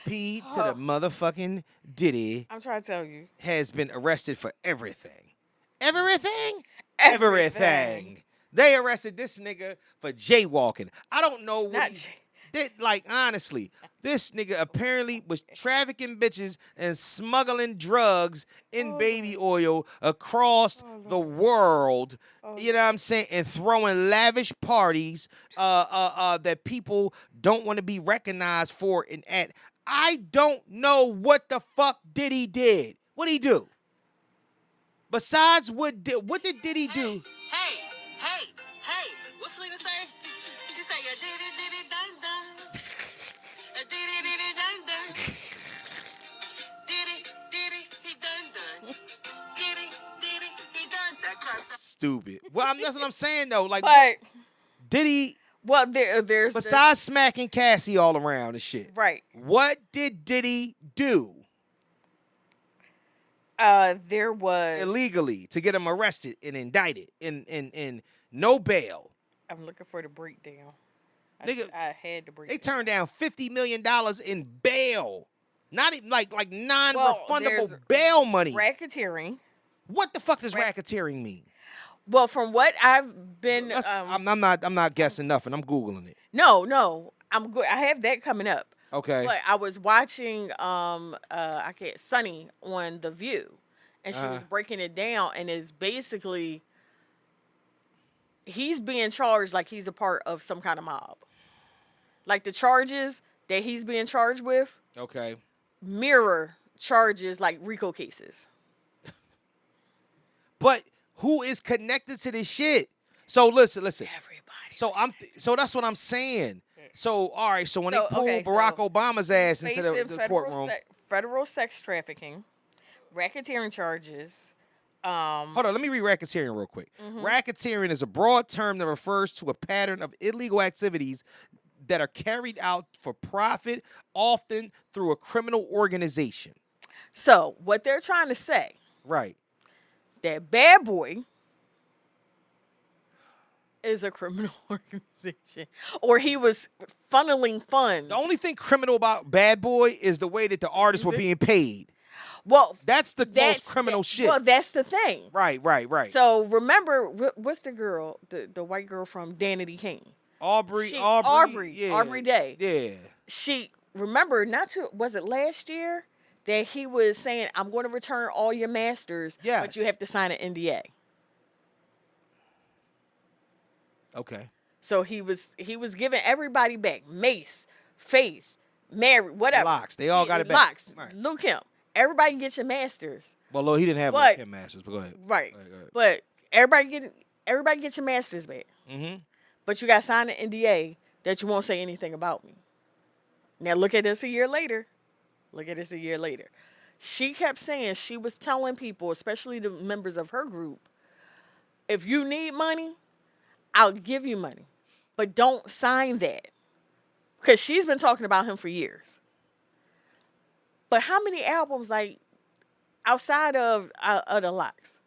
to the motherfucking Diddy I'm trying to tell you. has been arrested for everything. Everything. They arrested this nigga for jaywalking. I don't know what Not he did. Like, honestly, this nigga apparently was trafficking bitches and smuggling drugs in baby oil across the world. You know what I'm saying? And throwing lavish parties that people don't want to be recognized for and at. I don't know what the fuck Diddy did. What'd he do? Besides what did Diddy do? Hey, what's Selena say? She say, ya diddy diddy dun dun. Ya diddy diddy dun dun. stupid. Well, that's what I'm saying though. Like, But did he? well, there's Besides smacking Cassie all around and shit, right. what did Diddy do There was illegally to get him arrested and indicted and no bail? I'm looking for the breakdown. Nigga, I had the breakdown. They turned down $50 million in bail. Not even like non-refundable bail money. Racketeering. What the fuck does racketeering mean? Well, from what I've been, I'm not guessing nothing. I'm Googling it. No, I'm good. I have that coming up. Okay. But I was watching Sunny on The View, and she was breaking it down, and it's basically he's being charged like he's a part of some kind of mob. Like the charges that he's being charged with Okay. mirror charges like RICO cases. But who is connected to this shit? So listen. Everybody. So that's what I'm saying. So all right. So when they pulled Barack Obama's ass into the courtroom, federal sex trafficking, racketeering charges. Hold on, let me read racketeering real quick. Racketeering is a broad term that refers to a pattern of illegal activities that are carried out for profit, often through a criminal organization. So what they're trying to say, right, is that Bad Boy is a criminal organization, or he was funneling funds. The only thing criminal about Bad Boy is the way that the artists were being paid. Well, that's the most criminal shit. Well, that's the thing. Right. So remember, what's the girl, the white girl from Danity Kane? Aubrey Day. Yeah. She, remember, was it last year that he was saying, I'm going to return all your masters, but you have to sign an NDA. Okay. So he was giving everybody back. Mace, Faith, Mary, whatever. Locks. They all got it back. Locks. Right. Luke Kemp. Everybody can get your masters. Well, he didn't have Luke Kemp masters, but go ahead. Right. Go ahead. But everybody get your masters back. Mm-hmm. But you got to sign an NDA that you won't say anything about me. Now look at this a year later. She kept saying, she was telling people, especially the members of her group, if you need money, I'll give you money. But don't sign that. Because she's been talking about him for years. But how many albums, like, outside of the Locks?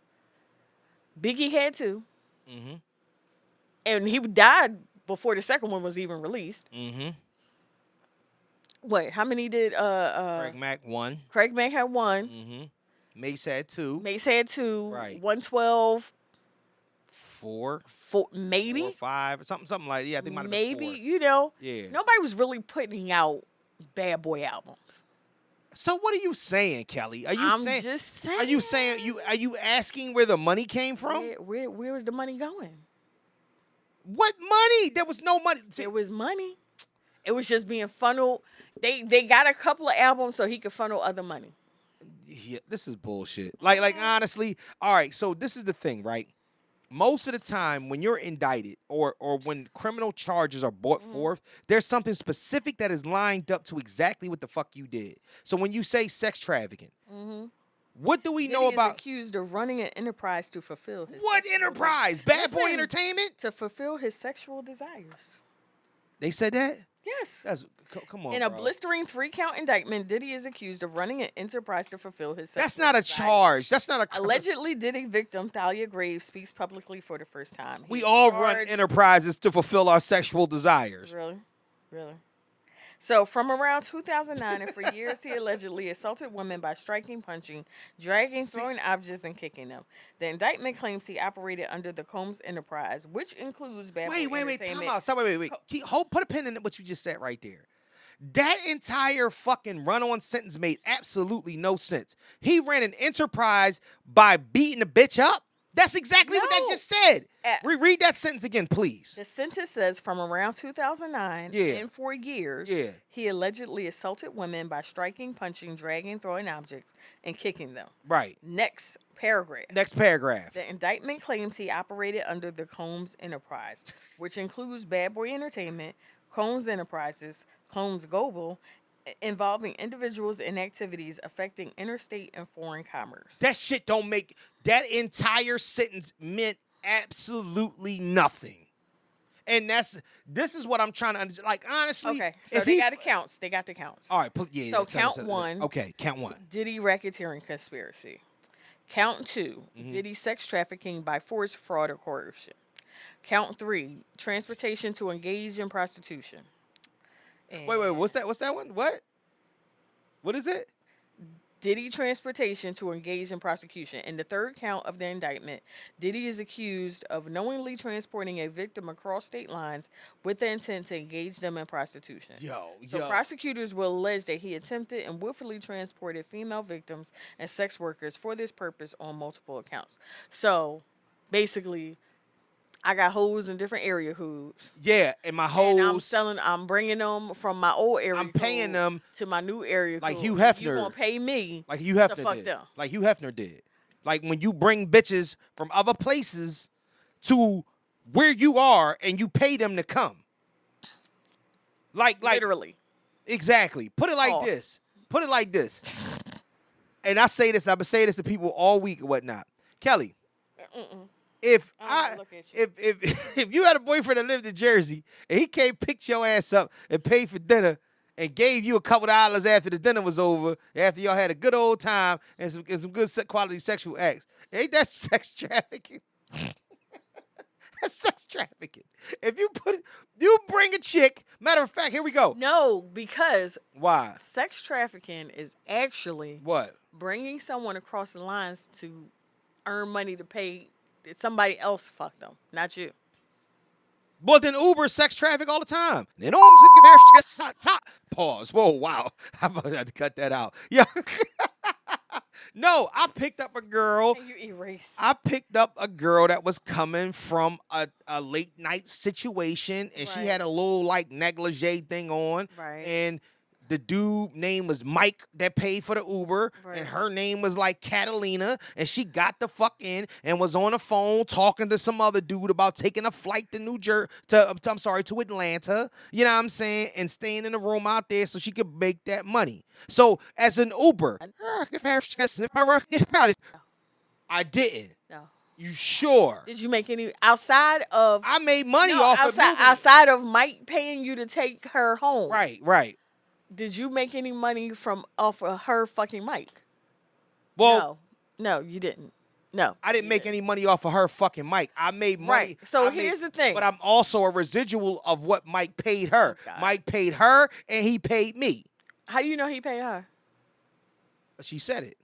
Biggie had 2. Mm-hmm. And he died before the second one was even released. Mm-hmm. Wait, how many did Craig Mack 1. Craig Mack had 1. Mm-hmm. Mace had 2. Right. 112. 4. Maybe. 4 or 5. Something like that. Yeah, I think it might have been 4. Maybe, you know. Yeah. Nobody was really putting out Bad Boy albums. So what are you saying, Kelly? I'm just saying. Are you asking where the money came from? Where was the money going? What money? There was no money. There was money. It was just being funneled. They got a couple of albums so he could funnel other money. Yeah, this is bullshit. Like honestly, all right, so this is the thing, right? Most of the time when you're indicted or when criminal charges are brought forth, there's something specific that is lined up to exactly what the fuck you did. So when you say sex trafficking, what do we know about? Is accused of running an enterprise to fulfill his. What enterprise? Bad Boy Entertainment? To fulfill his sexual desires. They said that? Yes. Come on, In a bro. blistering 3-count indictment, Diddy is accused of running an enterprise to fulfill his sexual That's not a desires. charge. That's not a. Allegedly, Diddy victim Thalia Graves speaks publicly for the first time. We all run enterprises to fulfill our sexual desires. Really? So, from around 2009 and for years, he allegedly assaulted women by striking, punching, dragging, throwing objects, and kicking them. The indictment claims he operated under the Combs Enterprise, which includes Bad Boy Wait, Entertainment. time out. Stop, wait. Put a pin in what you just said right there. That entire fucking run-on sentence made absolutely no sense. He ran an enterprise by beating a bitch up? That's exactly what that just said. Read that sentence again, please. The sentence says from around 2009 and for years, he allegedly assaulted women by striking, punching, dragging, throwing objects, and kicking them. Right. Next paragraph. The indictment claims he operated under the Combs Enterprise, which includes Bad Boy Entertainment, Combs Enterprises, Combs Global, involving individuals and activities affecting interstate and foreign commerce. That shit don't make... That entire sentence meant absolutely nothing. And this is what I'm trying to understand. Like, honestly. Okay, so if they he got the counts. They got the counts. All right, yeah. So count one. Okay, count one. Diddy racketeering conspiracy. Count two. Diddy sex trafficking by force, fraud, or coercion. Count three. Transportation to engage in prostitution. Wait, what's that? What's that one? What? What is it? Diddy transportation to engage in prosecution. In the third count of the indictment, Diddy is accused of knowingly transporting a victim across state lines with the intent to engage them in prostitution. So prosecutors will allege that he attempted and willfully transported female victims and sex workers for this purpose on multiple accounts. So basically, I got hoes in different area codes. Yeah, and my hoes. And I'm bringing them from my old area I'm paying them to my new area like code. Hugh Hefner. You gonna pay me like Hugh Hefner to fuck did. them. Like Hugh Hefner did. Like when you bring bitches from other places to where you are and you pay them to come. Like literally. Exactly. Put it like this. Put it like this. And I say this, I've been saying this to people all week and whatnot. Kelly. If you had a boyfriend that lived in Jersey and he came pick your ass up and paid for dinner and gave you a couple dollars after the dinner was over, after y'all had a good old time and some good quality sexual acts, ain't that sex trafficking? That's sex trafficking. If you bring a chick, matter of fact, here we go. No, because why? Sex trafficking is actually what? Bringing someone across the lines to earn money to pay somebody else fuck them, not you. But then Uber sex traffic all the time. They don't pause. Whoa, wow. I'm about to have to cut that out. Yeah. No, I picked up a girl. Can you erase? I picked up a girl that was coming from a late night situation, and she had a little like negligee thing on. Right. And the dude name was Mike that paid for the Uber, and her name was like Catalina, and she got the fuck in and was on the phone talking to some other dude about taking a flight to to Atlanta, you know what I'm saying, and staying in a room out there so she could make that money. So as an Uber, I didn't. No. You sure? Did you make any outside of? I made money outside of Mike paying you to take her home. Right. Did you make any money off of her fucking Mike? Well, no, you didn't. No, I didn't make any money off of her fucking Mike. I made money. Right. So here's the thing. But I'm also a residual of what Mike paid her. God. Mike paid her, and he paid me. How do you know he paid her? She said it.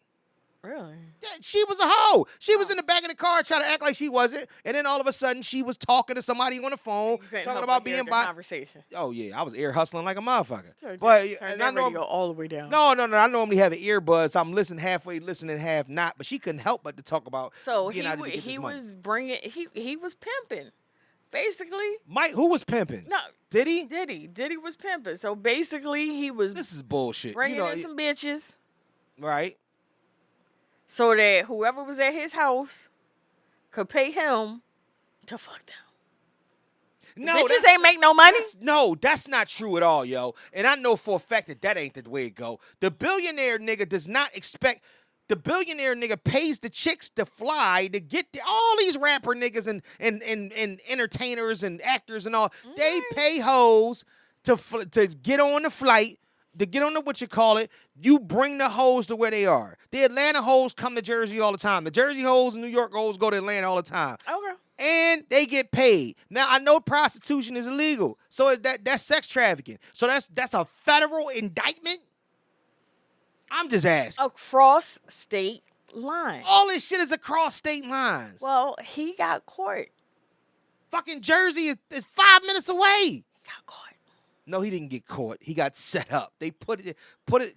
Really? Yeah, she was a hoe. She was in the back of the car trying to act like she wasn't, and then all of a sudden she was talking to somebody on the phone, talking about being by conversation. Oh yeah, I was ear hustling like a motherfucker. Turn I radio all the way down. No. I normally have an earbuds. I'm listening halfway, listening half not. But she couldn't help but to talk about. So he was bringing. He was pimping, basically. Mike, who was pimping? No, Diddy was pimping. So basically, he was. This is bullshit. Bringing in some bitches. Right. So that whoever was at his house could pay him to fuck them. No, bitches ain't make no money. That's not true at all, yo. And I know for a fact that ain't the way it go. The billionaire nigga does not expect. The billionaire nigga pays the chicks to fly to get all these rapper niggas and entertainers and actors and all. Mm. They pay hoes to get on the flight. To get on the you bring the hoes to where they are. The Atlanta hoes come to Jersey all the time. The Jersey hoes and New York hoes go to Atlanta all the time. Okay. And they get paid. Now I know prostitution is illegal, so that's sex trafficking. So that's a federal indictment. I'm just asking. Across state lines. All this shit is across state lines. Well, he got caught. Fucking Jersey is 5 minutes away. He got caught. No, he didn't get caught. He got set up. They put it.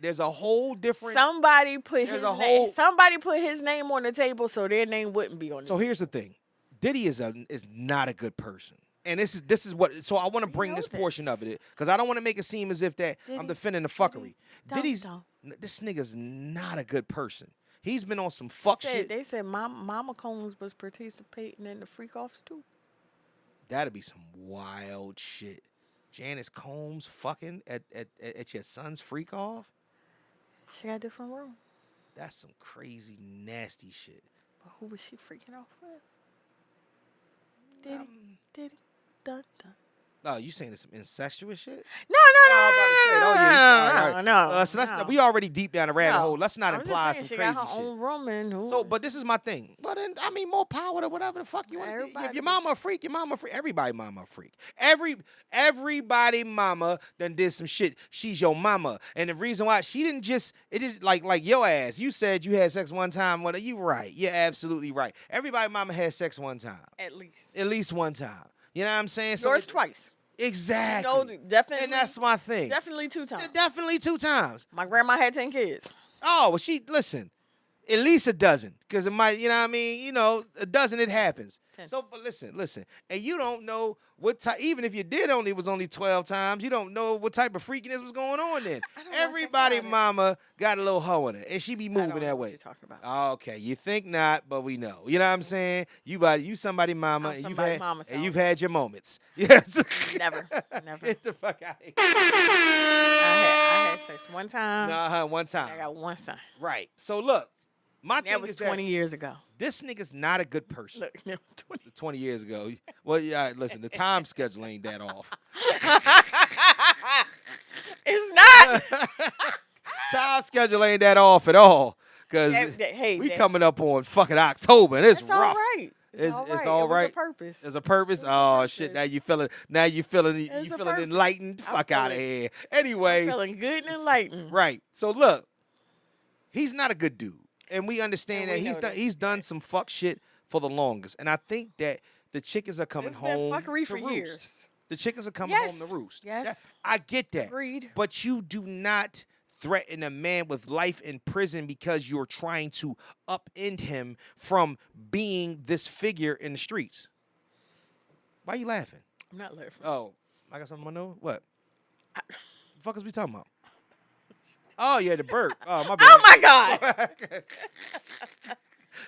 There's a whole different. Somebody put his name on the table, so their name wouldn't be on. So here's the thing, Diddy is not a good person, and this is what. So I want to bring this portion of it because I don't want to make it seem as if that I'm defending the fuckery. This nigga's not a good person. He's been on some fuck shit. They said Mama Combs was participating in the freak offs too. That'd be some wild shit. Janice Combs fucking at your son's freak off? She got a different room. That's some crazy, nasty shit. But who was she freaking off with? Diddy, dun, dun. Oh, you saying it's some incestuous shit? No, Oh, I'm about to say, oh, yeah, all right. no. So we already deep down the rabbit hole. Let's not I'm imply just some saying crazy she got her shit. own room and So, but this is my thing. Well, then, I mean, more power to whatever the fuck you want to do. If Everybody your mama a freak, your mama a freak. Everybody mama a freak. Everybody mama done did some shit. She's your mama. And the reason why she didn't just, it is like your ass. You said you had sex one time. Well, you right. You're absolutely right. Everybody mama had sex one time. at least At least one time. You know what I'm saying? yours twice. Exactly. No, definitely. And that's my thing. Definitely 2 times. Definitely 2 times. My grandma had 10 kids. Oh, well, listen, at least a dozen. Because it might, you know what I mean? You know, a dozen, it happens. 10. So, but listen. And you don't know what type, even if you did it was only 12 times, you don't know what type of freakiness was going on then. Everybody mama got a little hoe in her, and she be moving that way. What you talking about? Oh, okay, you think not, but we know. You know what I'm saying? You somebody mama, and you've had your moments. Yes. Never. Get the fuck out of here. I had sex one time. One time. I got one son. Right. So look, my thing That was is 20 years ago. this nigga's not a good person. Look, that was 20. 20 years ago. Well, yeah, listen, the time schedule ain't that off. It's not. Time schedule ain't that off at all. Because we coming up on fucking October, and it's It's rough. all right. It's all right. all It was right. a purpose. There's a purpose. It was a Oh purpose. shit! Now you feeling purpose. enlightened. I'm Fuck out of feeling- here. Anyway, I'm feeling good and enlightened. right. So look, he's not a good dude, and we understand And that we know that. he's done some fuck shit for the longest. And I think that the chickens are coming It's been home fuckery to for roost. years. The chickens are coming Yes. home to roost. Yes. I get that. Agreed. But you do not threaten a man with life in prison because you're trying to upend him from being this figure in the streets. Why are you laughing? I'm not laughing. Oh, I got something on my nose? What? The fuck is we talking about? Oh, yeah, the burp. Oh, my bad. Oh my God!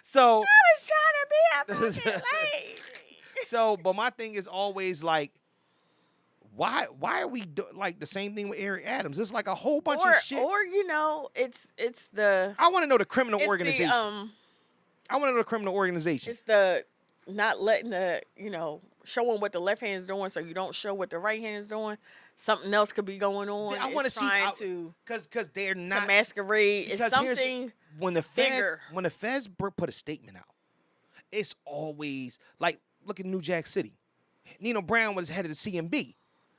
So, I was trying to be a fucking lady. but my thing is always like, why are we like the same thing with Eric Adams? It's like a whole bunch of shit. Or it's the I want to know the criminal it's organization. I want to know the criminal organization. it's the not letting the showing what the left hand is doing, so you don't show what the right hand is doing. Something else could be going on. I want to see trying to because they're not masquerade. It's because here's- something when the bigger. feds put a statement out, it's always like look at New Jack City. Nino Brown was head of the CMB.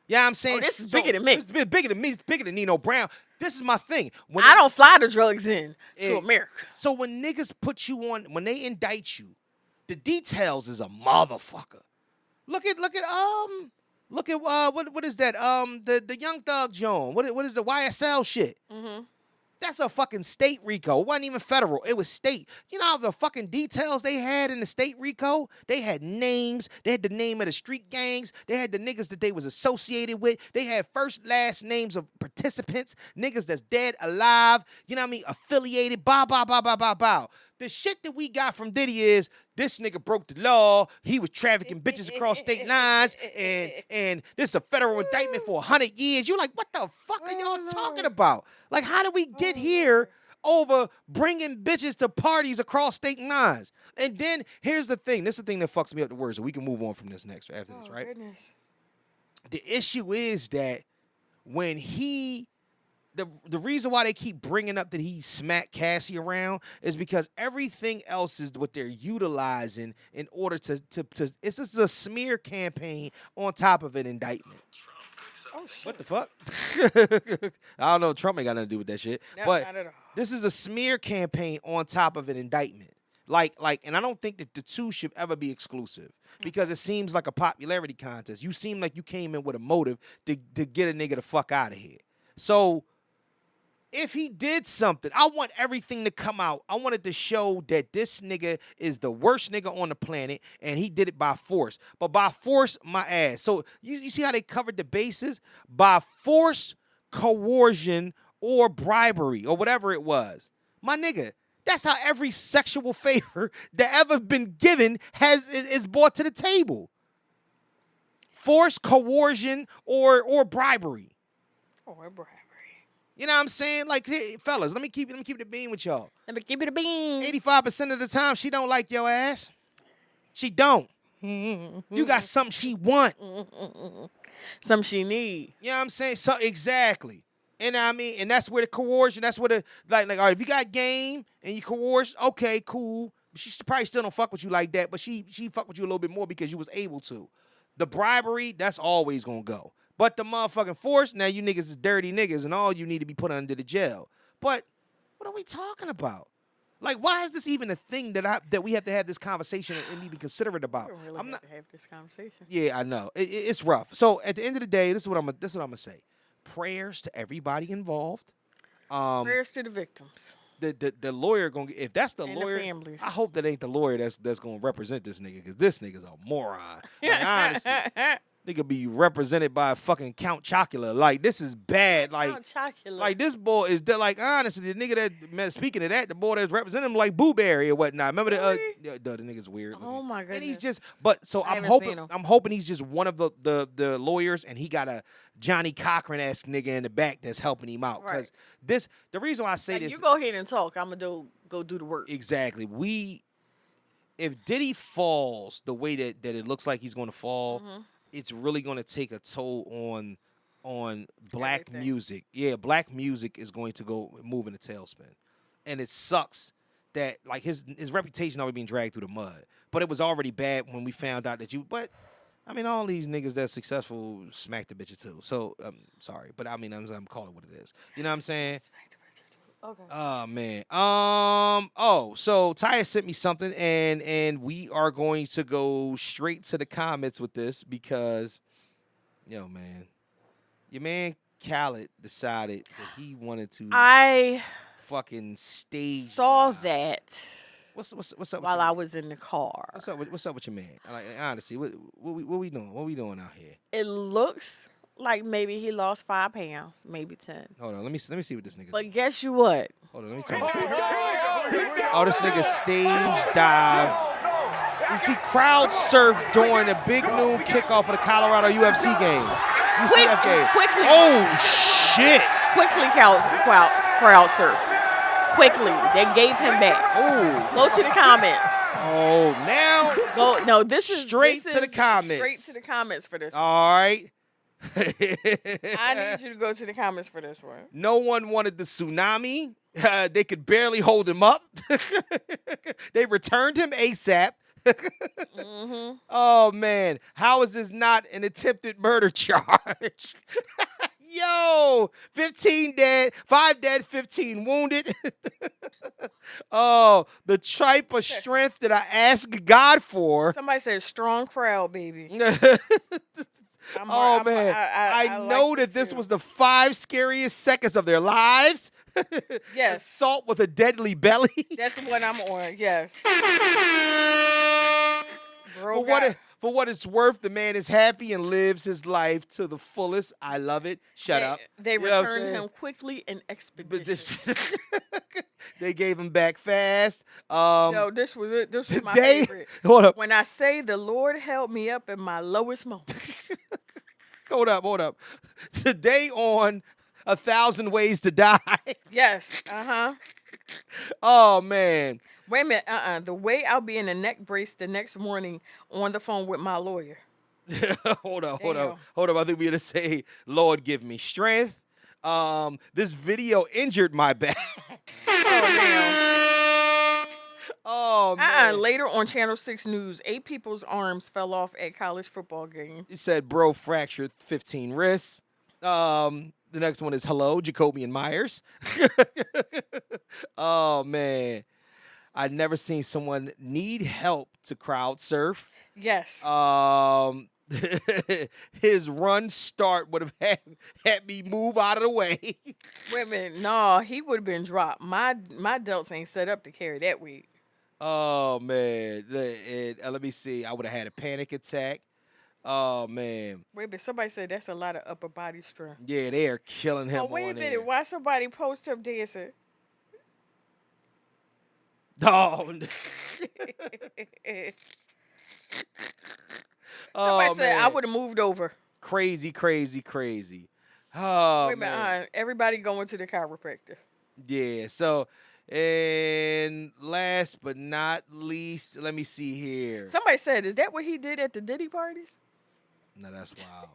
Yeah, you know I'm saying this is bigger than me. It's bigger than me. It's bigger than Nino Brown. This is my thing. I don't fly the drugs in to America. So when niggas put you on, when they indict you, the details is a motherfucker. Look at what is that? The Young Thug Joan. What is the YSL shit? Mm-hmm. That's a fucking state RICO. It wasn't even federal. It was state. You know how the fucking details they had in the state RICO? They had names. They had the name of the street gangs. They had the niggas that they was associated with. They had first, last names of participants. Niggas that's dead, alive. You know what I mean? Affiliated. Bow, bow, bow, bow, bow, bow. The shit that we got from Diddy is this nigga broke the law. He was trafficking bitches across state lines. And this is a federal indictment for 100 years. You're like, what the fuck are y'all talking about? Like, how did we get here over bringing bitches to parties across state lines? And then here's the thing. This is the thing that fucks me up the worst. So we can move on from this next after this, right? Goodness. The issue is that when the reason why they keep bringing up that he smacked Cassie around is because everything else is what they're utilizing in order to it's just a smear campaign on top of an indictment. Oh shit. What the fuck? I don't know. Trump ain't got nothing to do with that shit. No, but not at all. this is a smear campaign on top of an indictment. Like, and I don't think that the two should ever be exclusive because it seems like a popularity contest. You seem like you came in with a motive to get a nigga the fuck out of here. So if he did something, I want everything to come out. I wanted to show that this nigga is the worst nigga on the planet, and he did it by force. But by force, my ass. So you see how they covered the bases? By force, coercion, or bribery, or whatever it was. My nigga, that's how every sexual favor that ever been given is brought to the table. Force, coercion, or bribery. Or bribery. You know what I'm saying? Like, hey, fellas, let me keep it being with y'all. Let me keep it a bean. 85% of the time, she don't like your ass. She don't. You got something she want. Something she need. You know what I'm saying? So exactly. And I mean, and that's where the coercion, that's where the like all right, if you got game and you coerce, okay, cool. She probably still don't fuck with you like that, but she fuck with you a little bit more because you was able to. The bribery, that's always gonna go. But the motherfucking force, now you niggas is dirty niggas and all you need to be put under the jail. But what are we talking about? Like, why is this even a thing that we have to have this conversation and even consider it about? We don't really I'm have not. to have this conversation. Yeah, I know. It's rough. So at the end of the day, this is what I'm gonna say. Prayers to everybody involved. Prayers to the victims. The lawyer gonna if that's the And the lawyer, families. I hope that ain't the lawyer that's gonna represent this nigga because this nigga's a moron. Like, honestly, nigga be represented by a fucking Count Chocula. Like this is bad. Like Count Chocula. like this boy is like honestly the nigga that speaking of that the boy that's representing him like Boo Berry or whatnot. Remember the nigga's weird. Oh my And he's goodness. just but so I I'm haven't seen him. hoping he's just one of the lawyers and he got a Johnny Cochran-esque nigga in the back that's helping him out. Because the reason why I say Like, this you go ahead and talk. I'm gonna go do the work. exactly. If Diddy falls the way that it looks like he's gonna fall, it's really gonna take a toll on black Everything. music. Yeah, black music is going to go move in a tailspin. And it sucks that like his reputation already being dragged through the mud. But it was already bad when we found out that but I mean, all these niggas that's successful smacked the bitch too. So, sorry, but I mean, I'm calling it what it is. You know what I'm saying? Okay. Oh man. So Tyus sent me something, and we are going to go straight to the comments with this because, yo, man, your man Khaled decided that he wanted to I fucking stage. saw dive. that What's up? while with I your, was in the car. What's up with your man? Like honestly, what we doing? What we doing out here? It looks like maybe he lost 5 pounds, maybe 10. Hold on, let me see what this nigga. But guess you what? Hold on, let me turn. Oh, this nigga stage dive. You see crowd surf during the big noon kickoff of the Colorado UFC game. UCF game. Quickly. Oh shit. Quickly crowd surfed. Quickly. They gave him back. Oh. Go to the comments. Oh, now. Go. No, this is Straight this to the is comments. Straight to the comments for this one. All right. I need you to go to the comments for this one. No one wanted the tsunami. They could barely hold him up. They returned him ASAP. Oh man, how is this not an attempted murder charge? Yo, 15 dead, 5 dead, 15 wounded. Oh, the type of strength that I ask God for. Somebody said strong crowd, baby. Oh man, I know like that it this too. was the 5 scariest seconds of their lives. Yes. Assault with a deadly belly. That's what I'm on. Yes. Bro, For what it's worth, the man is happy and lives his life to the fullest. I love it. Shut up. They You know what I'm returned saying? him quickly and But expeditiously. this, they gave him back fast. Yo, this was it. This was my Today, favorite. hold up, When I say the Lord held me up in my lowest moment. hold up. Today on 1,000 Ways to Die. Yes. Oh man. Wait a minute. The way I'll be in a neck brace the next morning on the phone with my lawyer. Hold up. Damn. I think we're gonna say, Lord, give me strength. This video injured my back. Oh man. Later on Channel 6 News, 8 people's arms fell off at college football game. It said, bro fractured 15 wrists. The next one is hello, Jacoby and Myers. Oh man. I'd never seen someone need help to crowd surf. Yes. His run start would have had me move out of the way. Wait a minute. No, he would have been dropped. My delts ain't set up to carry that weight. Oh man. Let me see. I would have had a panic attack. Oh man. Wait a minute. Somebody said that's a lot of upper body strength. Yeah, they are killing him. Oh, wait a on minute. there. Why somebody post him dancing? Oh, Somebody said I man. would have moved over. Crazy. Oh Wait a man. minute. Everybody going to the chiropractor. Yeah. So And last but not least, let me see here. Somebody said, "Is that what he did at the Diddy parties?" No, that's wild.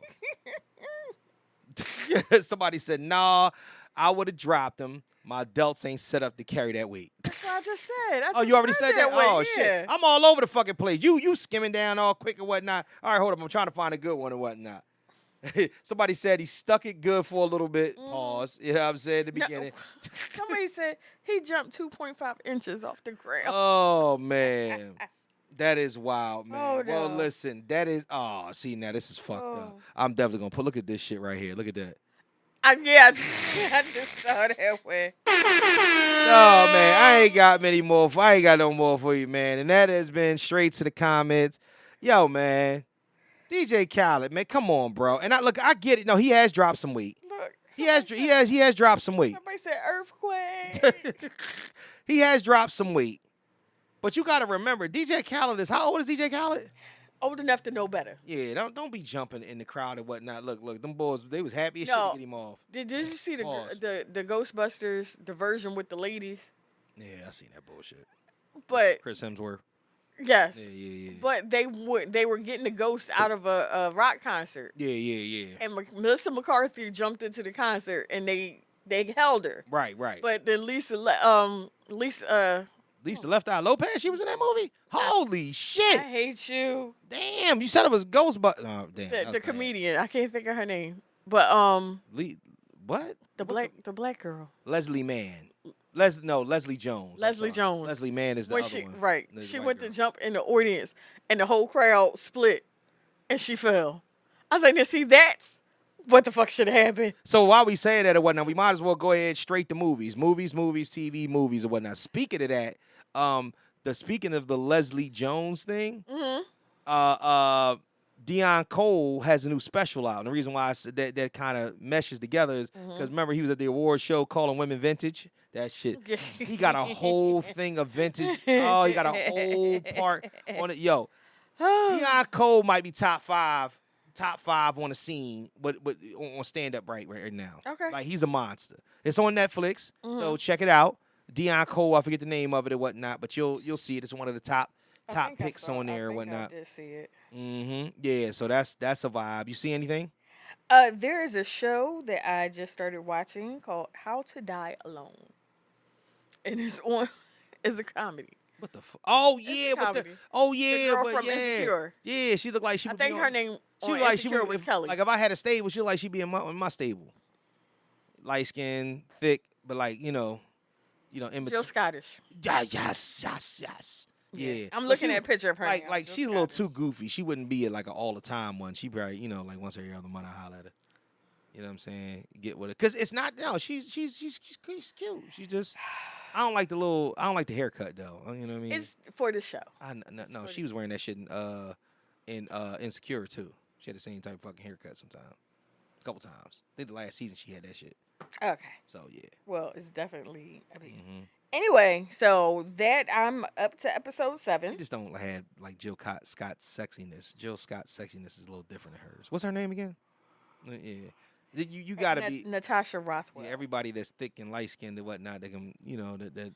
Somebody said, "Nah, I would have dropped him. My delts ain't set up to carry that weight." That's what I just said. Oh, you already said that? Way. Oh, Yeah. shit. I'm all over the fucking place. You skimming down all quick and whatnot. All right, hold up. I'm trying to find a good one and whatnot. Somebody said he stuck it good for a little bit. Pause. You know what I'm saying? At the beginning. Somebody said he jumped 2.5 inches off the ground. Oh, man. That is wild, man. Oh, Well, no. listen. That is... Oh, see, now this is fucked up. I'm definitely going to look at this shit right here. Look at that. I just saw that way. Oh, man, I ain't got no more for you, man. And that has been straight to the comments. Yo, man, DJ Khaled, man, come on, bro. And I get it. No, he has dropped some weight. Look, He has dropped some weight. Somebody said earthquake. He has dropped some weight. But you got to remember, DJ Khaled is, how old is DJ Khaled? Old enough to know better. Yeah, don't be jumping in the crowd and whatnot. Look, them boys, they was happy as shit to get him off. Did you see Pause. the Ghostbusters, the version with the ladies? Yeah, I seen that bullshit. But Chris Hemsworth. yes. Yeah. But they were getting the ghost out of a rock concert. Yeah. And Melissa McCarthy jumped into the concert and they held her. Right. But then Lisa Left Eye Lopez, she was in that movie? Holy shit. I hate you. Damn, you said it was Ghostbusters. Oh, damn. that was The bad. comedian. I can't think of her name. But What? the black girl. Leslie Mann. Leslie Jones. Leslie Jones. Leslie Mann is the other one. Right. The She white went girl. to jump in the audience and the whole crowd split and she fell. I was like, now see, that's what the fuck should have happened. So while we say that or whatnot, we might as well go ahead straight to movies. Movies, TV, movies or whatnot. Speaking of that, speaking of the Leslie Jones thing, Deion Cole has a new special out. And the reason why I said that kind of meshes together is because remember he was at the award show calling women vintage. That shit. He got a whole thing of vintage. Oh, he got a whole part on it. Yo, Deion Cole might be top five on the scene, but on stand up right now. Okay. Like he's a monster. It's on Netflix, so check it out. Deion Cole, I forget the name of it or whatnot, but you'll see it. It's one of the top picks on there or whatnot. I did see it. Yeah, so that's a vibe. You see anything? There is a show that I just started watching called How to Die Alone. And it's a comedy. What the fuck? Oh It's yeah, a but comedy. yeah, girl but from yeah, Insecure. yeah. She looked like she. I would think be her on- name She on like Insecure was Kelly. Like if I had a stable, she like she be in my stable. Light skin, thick, but like in Jill between. Scottish. Yes. Yeah. I'm But looking she- at a picture of her. now. Like Jill she's a little Scottish. too goofy. She wouldn't be like an all the time one. She probably like once every other month I holler at her. You know what I'm saying? Get with her, cause it's not she's cute. She's just I don't like the haircut though. You know what I mean? It's for the show. No, she was wearing that shit in Insecure too. She had the same type of fucking haircut sometimes. A couple times. I think the last season she had that shit. Okay. So yeah. Well, it's definitely a beast. Anyway, so that I'm up to episode She 7. just don't have like Scott's sexiness. Jill Scott's sexiness is a little different than hers. What's her name again? Yeah. You gotta be Natasha Rothwell. yeah, everybody that's thick and light skinned and whatnot, they can that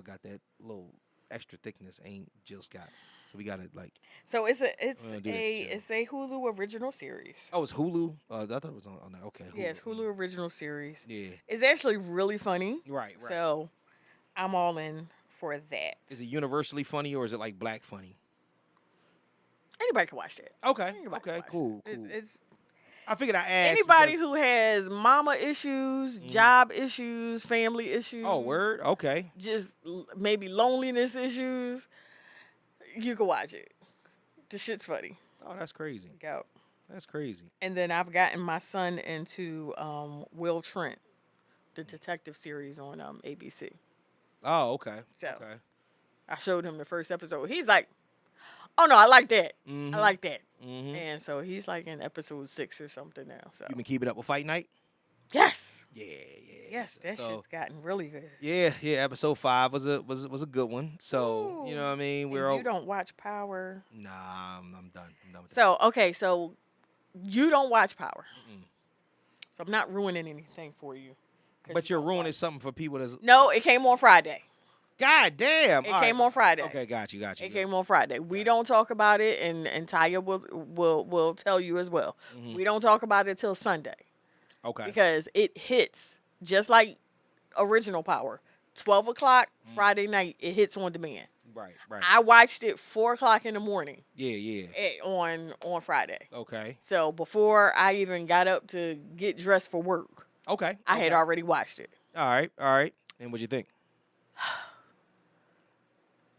got that little extra thickness ain't Jill Scott. So we gotta like So it's do that, Jill. a Hulu original series. oh, it's Hulu. I thought it was on that. Okay. Yeah, it's Hulu original series. Yeah. It's actually really funny. Right. So I'm all in for that. Is it universally funny or is it like black funny? Anybody can watch that. Okay. Anybody can Okay. watch Cool. it. It's I figured I asked. anybody because- who has mama issues, job issues, family issues. Oh, word. Okay. Just maybe loneliness issues. You can watch it. The shit's funny. Oh, that's crazy. Go. That's crazy. And then I've gotten my son into Will Trent, the detective series on ABC. Oh, okay. So- Okay. I showed him the first episode. He's like, "Oh no, I like that. Mhm. I like that." Mm-hmm. And so he's like in episode 6 or something now. So You been keeping up with Fight Night? yes, Yeah. yes, that So- shit's gotten really good. Yeah. Episode 5 was a good one. So you know what I mean. And We're you don't watch Power. Nah, I'm done. I'm done with that. So okay, so you don't watch Power. So I'm not ruining anything for you, But you're ruining something for people that's. No, it came on Friday. God damn. It came on Friday. Okay, got you. It came on Friday. We don't talk about it, and Taya will tell you as well. Mm-hmm. We don't talk about it till Sunday. Okay. Because it hits just like original Power. 12 o'clock Friday night, it hits on demand. Right. I watched it 4 o'clock in the morning. Yeah. On Friday. Okay. So before I even got up to get dressed for work, Okay. I had already watched it. All right. And what'd you think?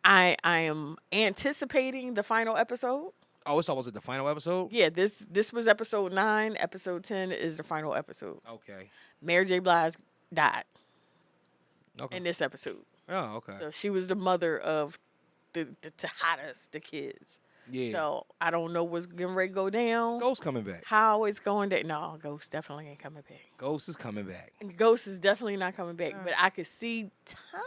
I am anticipating the final episode. Oh, was it the final episode? Yeah, this was episode 9. Episode 10 is the final episode. Okay. Mary J. Blige died Okay. in this episode. Oh, okay. So she was the mother of the Tejadas, the kids. Yeah. So I don't know what's getting ready to go down. Ghost coming back. How it's going down. No, Ghost definitely ain't coming back. Ghost is coming back. Ghost is definitely not coming back. But I could see Tommy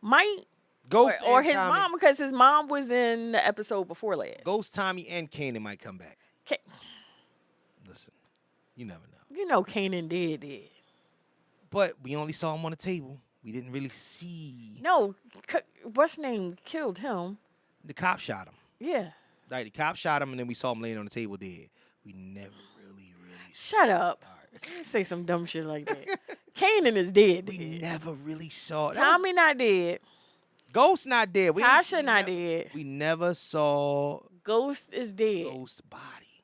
might. Ghost Or and his Tommy, mom, because his mom was in the episode before last. Ghost, Tommy, and Kanan might come back. Ka- Listen, you never know. You know Kanan dead. But we only saw him on the table. We didn't really see. No, what's name killed him. The cop shot him. Yeah. Like, the cop shot him, and then we saw him laying on the table dead. We never really Shut up. You say some dumb shit like that. Kanan is dead. We never really saw. Tommy not dead. Ghost not dead. Tasha not dead. We never saw Ghost is dead. Ghost body.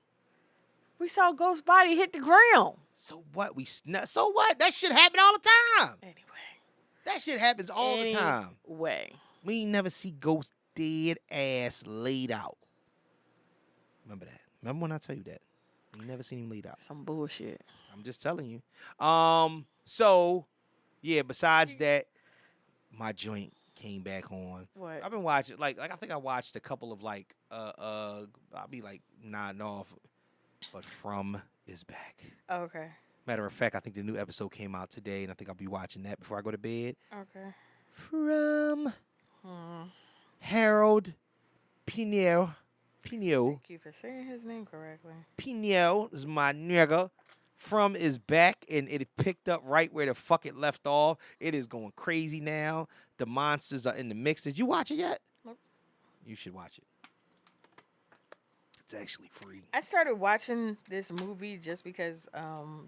We saw Ghost body hit the ground. So what? So what? That shit happen all the time. Anyway. That shit happens all the time. Way. We ain't never see Ghost dead ass laid out. Remember that. Remember when I tell you that? We never seen him laid out. Some bullshit. I'm just telling you. So, yeah, besides that, my joint came back on. What? I've been watching, like I think I watched a couple of, I'll be, nodding off, but From is back. Okay. Matter of fact, I think the new episode came out today, and I think I'll be watching that before I go to bed. Okay. From Harold Pinero. Thank you for saying his name correctly. Pinero is my nigga. From is back, and it picked up right where the fuck it left off. It is going crazy now. The monsters are in the mix. Did you watch it yet? Nope. You should watch it. It's actually free. I started watching this movie just because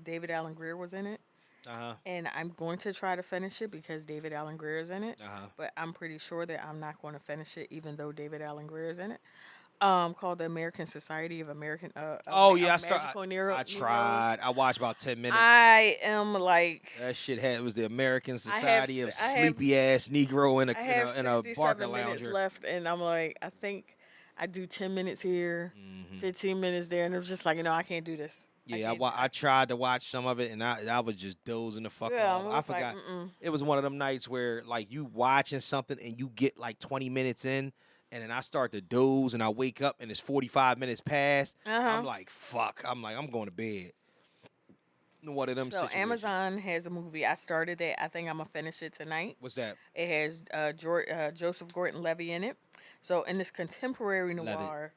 David Alan Grier was in it. Uh-huh. And I'm going to try to finish it because David Alan Grier is in it. Uh-huh. But I'm pretty sure that I'm not going to finish it even though David Alan Grier is in it. Called the American Society of American. I tried. I watched about 10 minutes. I am like. That shit it was the American Society of sleepy ass Negro in a Barker 67 minutes lounger. left, and I'm like, I think I do 10 minutes here, 15 minutes there, and it was just like, I can't do this. Yeah, I tried to watch some of it, and I was just dozing the fuck off. I forgot. It was one of them nights where, like, you watching something and you get, like, 20 minutes in, and then I start to doze, and I wake up, and it's 45 minutes past. I'm like, fuck. I'm going to bed. One of them situations. Amazon has a movie. I started it. I think I'm going to finish it tonight. What's that? It has Joseph Gordon-Levitt in it. So, in this contemporary noir. Levitt.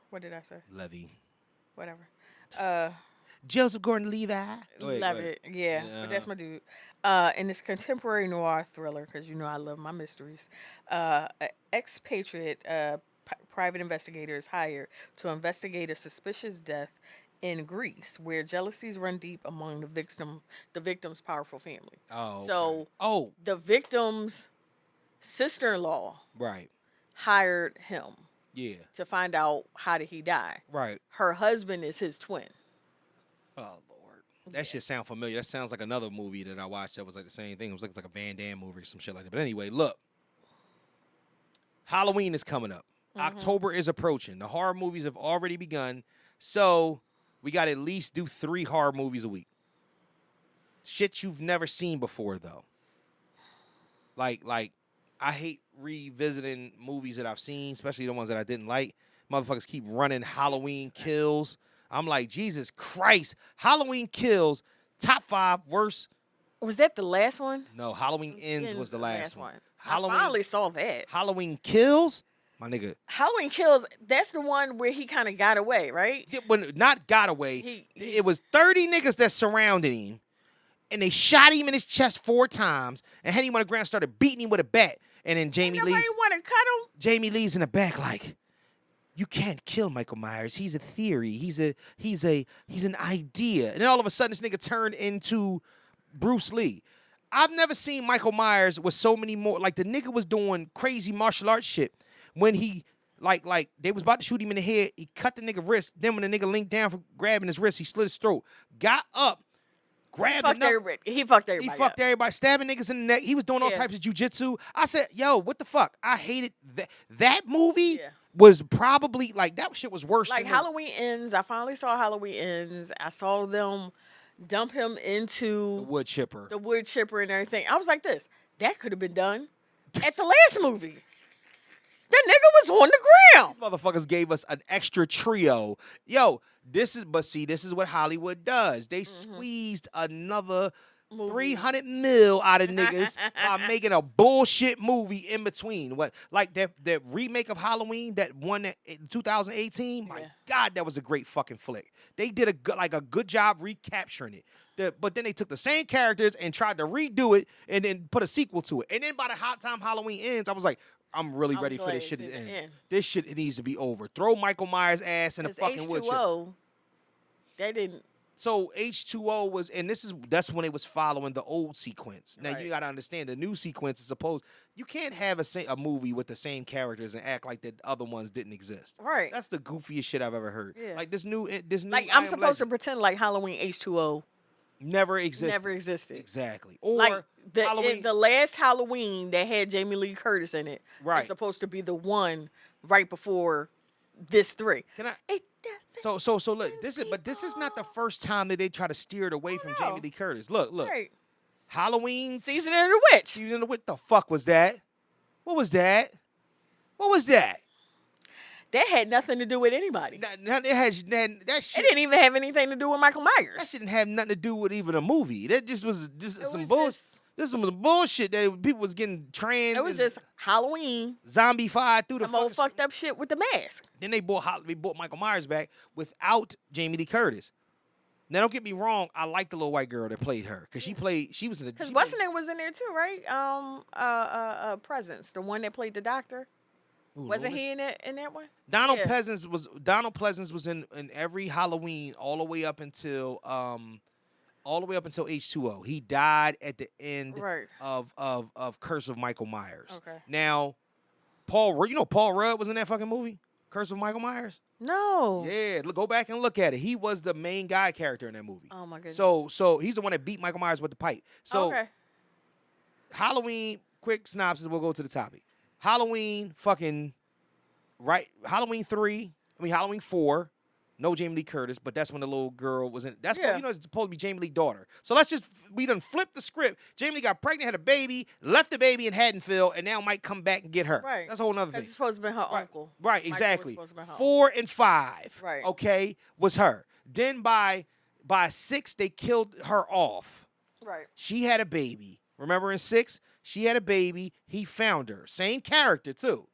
What did I say? Levy. Whatever. Joseph Gordon-Levitt. Levitt, yeah, but that's my dude. In this contemporary noir thriller, because I love my mysteries, an expatriate private investigator is hired to investigate a suspicious death in Greece, where jealousies run deep among the victim's powerful family. Oh. So, the victim's sister-in-law hired him. Yeah. To find out how did he die. Right. Her husband is his twin. Oh, Lord. That shit sound familiar. That sounds like another movie that I watched that was like the same thing. It was like a Van Damme movie or some shit like that. But anyway, look. Halloween is coming up. October is approaching. The horror movies have already begun. So we got to at least do 3 horror movies a week. Shit you've never seen before, though. Like I hate revisiting movies that I've seen, especially the ones that I didn't like. Motherfuckers keep running Halloween Kills. I'm like, Jesus Christ. Halloween Kills, top 5 worst. Was that the last one? No, Halloween Ends was the last one. I finally saw that. Halloween Kills, my nigga. Halloween Kills, that's the one where he kind of got away, right? When not got away. It was 30 niggas that surrounded him. and they shot him in his chest 4 times and had him on the ground, started beating him with a bat. And then Jamie Nobody want to cut him. Jamie Lee's in the back like, you can't kill Michael Myers. He's a theory. He's an idea. And then all of a sudden, this nigga turned into Bruce Lee. I've never seen Michael Myers with so many more. Like, the nigga was doing crazy martial arts shit when he, like they was about to shoot him in the head. He cut the nigga wrist. Then when the nigga leaned down for grabbing his wrist, he slit his throat. Got up, grabbed another. He fucked everybody. He fucked everybody, stabbing niggas in the neck. He was doing all types of jujitsu. I said, yo, what the fuck? I hated that. That movie was probably, like, that shit was worse Like than Halloween Ends. I finally saw Halloween Ends. I saw them dump him into the wood chipper. The wood chipper and everything. I was like, that could have been done at the last movie. That nigga was on the ground. These motherfuckers gave us an extra trio. Yo, this is what Hollywood does. They squeezed another 300 mil out of niggas by making a bullshit movie in between. What, like that remake of Halloween, that one in 2018? My God, that was a great fucking flick. They did a good job recapturing it. But then they took the same characters and tried to redo it and then put a sequel to it. And then by the time Halloween ends, I was like, I'm really ready for this shit to end. This shit needs to be over. Throw Michael Myers' ass in a fucking wood chipper. H2O, they didn't. So H2O was, and that's when it was following the old sequence. Now you got to understand the new sequence is supposed. You can't have a movie with the same characters and act like the other ones didn't exist. Right. That's the goofiest shit I've ever heard. Yeah. Like this new. Like I'm supposed to pretend like Halloween H2O never existed. Never existed. Exactly. Or like Halloween. the last Halloween that had Jamie Lee Curtis in it. Right. Is supposed to be the one right before this 3. Can I? So look, this is not the first time that they try to steer it away from Jamie Lee Curtis. Look. Right. Halloween Season of the Witch. Season of the Witch. The fuck was that? What was that? What was that? That had nothing to do with anybody. That shit. It didn't even have anything to do with Michael Myers. That shit didn't have nothing to do with even a movie. That just was some bullshit. This was some bullshit that people was getting trans. It was just Halloween. Zombie-fied through some old fucked up shit with the mask. Then they brought Michael Myers back without Jamie Lee Curtis. Now don't get me wrong, I like the little white girl that played her because she was in the. Because what's her name was in there too, right? Presence, the one that played the doctor. Ooh, Wasn't he in that one? Donald Pleasance was in every Halloween all the way up until H2O. He died at the end of Curse of Michael Myers. Okay. Now, Paul Rudd was in that fucking movie, Curse of Michael Myers? No. Yeah, go back and look at it. He was the main guy character in that movie. Oh my goodness. So he's the one that beat Michael Myers with the pipe. So Halloween, quick synopsis, we'll go to the topic. Halloween 3, Halloween 4, no Jamie Lee Curtis, but that's when the little girl was in. That's it's supposed to be Jamie Lee's daughter. So we done flipped the script. Jamie Lee got pregnant, had a baby, left the baby in Haddonfield, and now might come back and get her. Right. That's a whole nother thing. It's supposed to be her uncle. Right, exactly. 4 and 5, right. Okay, was her. Then by 6, they killed her off. Right. She had a baby. Remember in 6? She had a baby. He found her. Same character, too.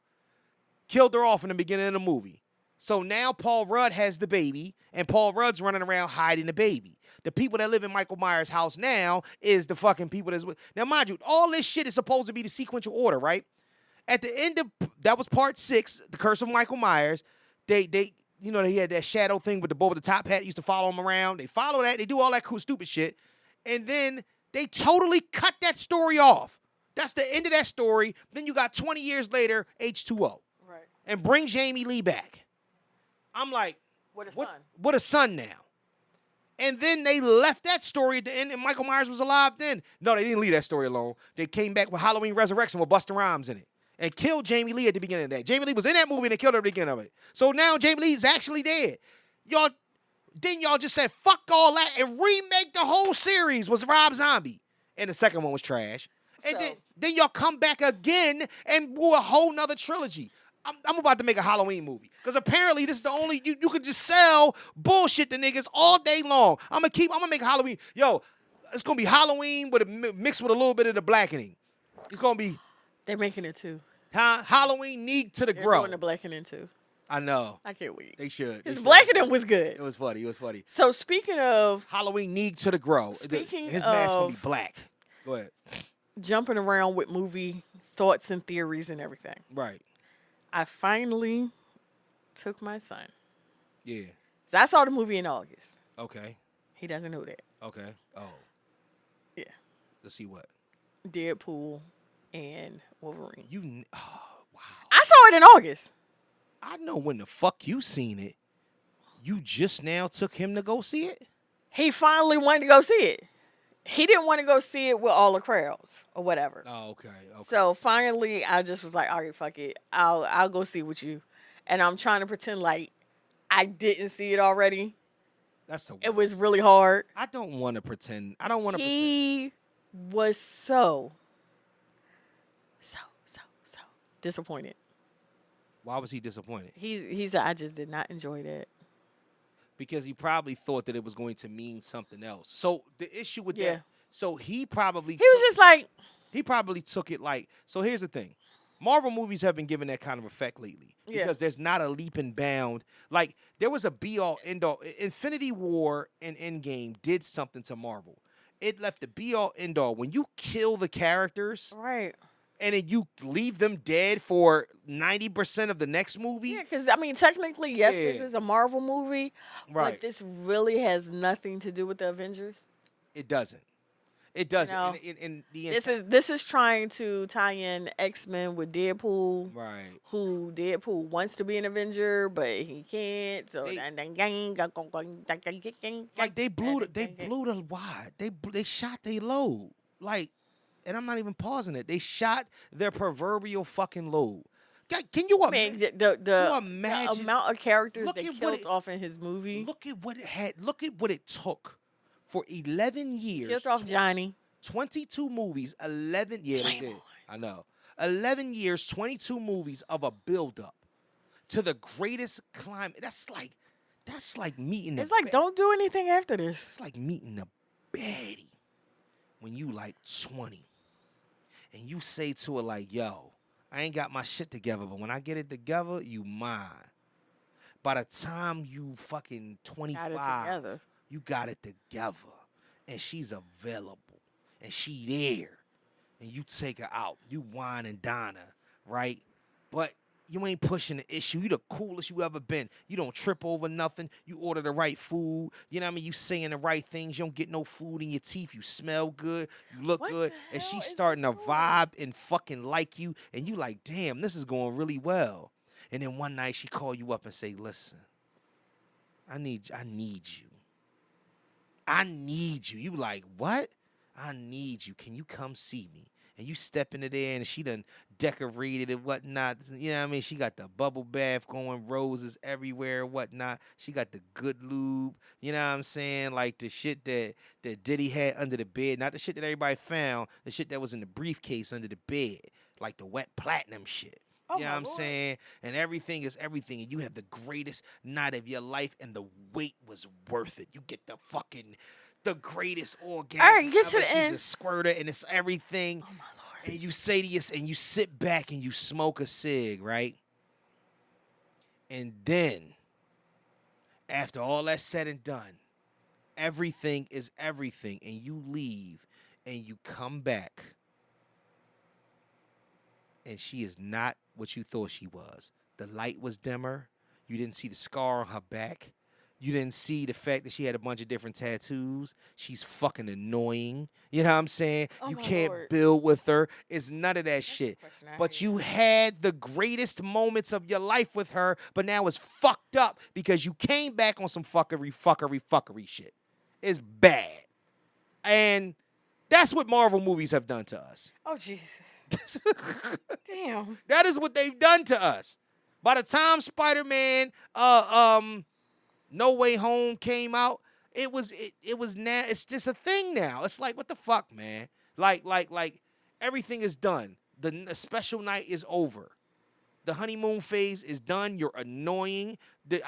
Killed her off in the beginning of the movie. So now Paul Rudd has the baby, and Paul Rudd's running around hiding the baby. The people that live in Michael Myers' house now is the fucking people that's... Now, mind you, all this shit is supposed to be the sequential order, right? At the end of... That was part 6, The Curse of Michael Myers. They he had that shadow thing with the boy with the top hat. Used to follow him around. They follow that. They do all that cool, stupid shit. And then they totally cut that story off. That's the end of that story. Then you got 20 years later, H2O. Right. And bring Jamie Lee back. I'm like, what a son. What a son now. And then they left that story at the end, and Michael Myers was alive then. No, they didn't leave that story alone. They came back with Halloween Resurrection with Busta Rhymes in it and killed Jamie Lee at the beginning of that. Jamie Lee was in that movie and they killed her at the beginning of it. So now Jamie Lee is actually dead. Y'all just said, fuck all that and remake the whole series was Rob Zombie. And the second one was trash. And then y'all come back again and do a whole nother trilogy. I'm about to make a Halloween movie. Because apparently this is the only, you could just sell bullshit to niggas all day long. I'm gonna make a Halloween. Yo, it's gonna be Halloween mixed with a little bit of the blackening. It's gonna be. They're making it too. Halloween need to the grow. They're doing the blackening too. I know. I can't wait. They should. His Black Adam was good. It was funny. It was funny. So speaking of Halloween need to the grow. Speaking His mask gonna be of- black. Go ahead. jumping around with movie thoughts and theories and everything, Right. I finally took my son. Yeah. So I saw the movie in August. Okay. He doesn't know that. Okay. Oh. Yeah. Let's see what. Deadpool and Wolverine. Oh, wow. I saw it in August. I know when the fuck you seen it. You just now took him to go see it? He finally wanted to go see it. He didn't want to go see it with all the crowds or whatever. Oh, okay. So finally, I just was like, all right, fuck it. I'll go see it with you. And I'm trying to pretend like I didn't see it already. That's the. It was really hard. I don't want to pretend. I don't want to pretend. He was so disappointed. Why was he disappointed? He said, I just did not enjoy that. Because he probably thought that it was going to mean something else. So the issue with Yeah. that. So he probably. He was just like, He probably took it like. So here's the thing. Marvel movies have been given that kind of effect lately Yeah. because there's not a leap and bound. Like there was a be-all, end-all. Infinity War and Endgame did something to Marvel. It left the be-all, end-all. When you kill the characters right. and then you leave them dead for 90% of the next movie, Yeah, because, I mean, technically, yes, this Yeah. is a Marvel movie, right? but this really has nothing to do with the Avengers. It doesn't. It doesn't. No. In the This is trying to tie in X-Men with Deadpool. right. Who Deadpool wants to be an Avenger, but he can't. So They- Like they blew the wide. They shot they load. Like, and I'm not even pausing it. They shot their proverbial fucking load. Can you I mean, imagine? the imagine- amount of characters Look they at what killed it- off in his movie. Look at what it had. Look at what it took for 11 years. Killed off Johnny. 22 movies, 11. Yeah, they Flame did. on. I know. 11 years, 22 movies of a buildup to the greatest climb. That's like meeting. It's like, don't do anything after this. It's like meeting a baddie when you like 20, and you say to her like, "Yo, I ain't got my shit together, but when I get it together, you mine." By the time you fucking 25, Got it together. you got it together, and she's available, and she there, and you take her out, you wine and dine her, right? But you ain't pushing the issue. You the coolest you ever been. You don't trip over nothing. You order the right food. You know what I mean? You saying the right things. You don't get no food in your teeth. You smell good. You look What good. the And hell she's is starting to this vibe and fucking like you. And you like, damn, this is going really well. And then one night she call you up and say, listen, I need you. I need you. You like, what? I need you. Can you come see me? And you step into there and she done decorated and whatnot. You know what I mean? She got the bubble bath going, roses everywhere and whatnot. She got the good lube. You know what I'm saying? Like the shit that Diddy had under the bed. Not the shit that everybody found. The shit that was in the briefcase under the bed. Like the wet platinum shit. Oh, You know my what I'm Lord. saying? And everything is everything. And you have the greatest night of your life and the wait was worth it. You get the greatest orgasm. All right, get to ever. the She's end. a squirter and it's everything. Oh, my Lord. And you say to yourself, and you sit back and you smoke a cig, right? And then, after all that's said and done, everything is everything. And you leave and you come back. And she is not what you thought she was. The light was dimmer. You didn't see the scar on her back. You didn't see the fact that she had a bunch of different tattoos. She's fucking annoying. You know what I'm saying? Oh, You my can't Lord. build with her. It's none of that shit. question I But had. you had the greatest moments of your life with her, but now it's fucked up because you came back on some fuckery shit. It's bad. And that's what Marvel movies have done to us. Oh, Jesus. Damn. That is what they've done to us. By the time Spider-Man No Way Home came out, it was now it's just a thing now. It's like, what the fuck, man? Like everything is done. The special night is over. The honeymoon phase is done. You're annoying. You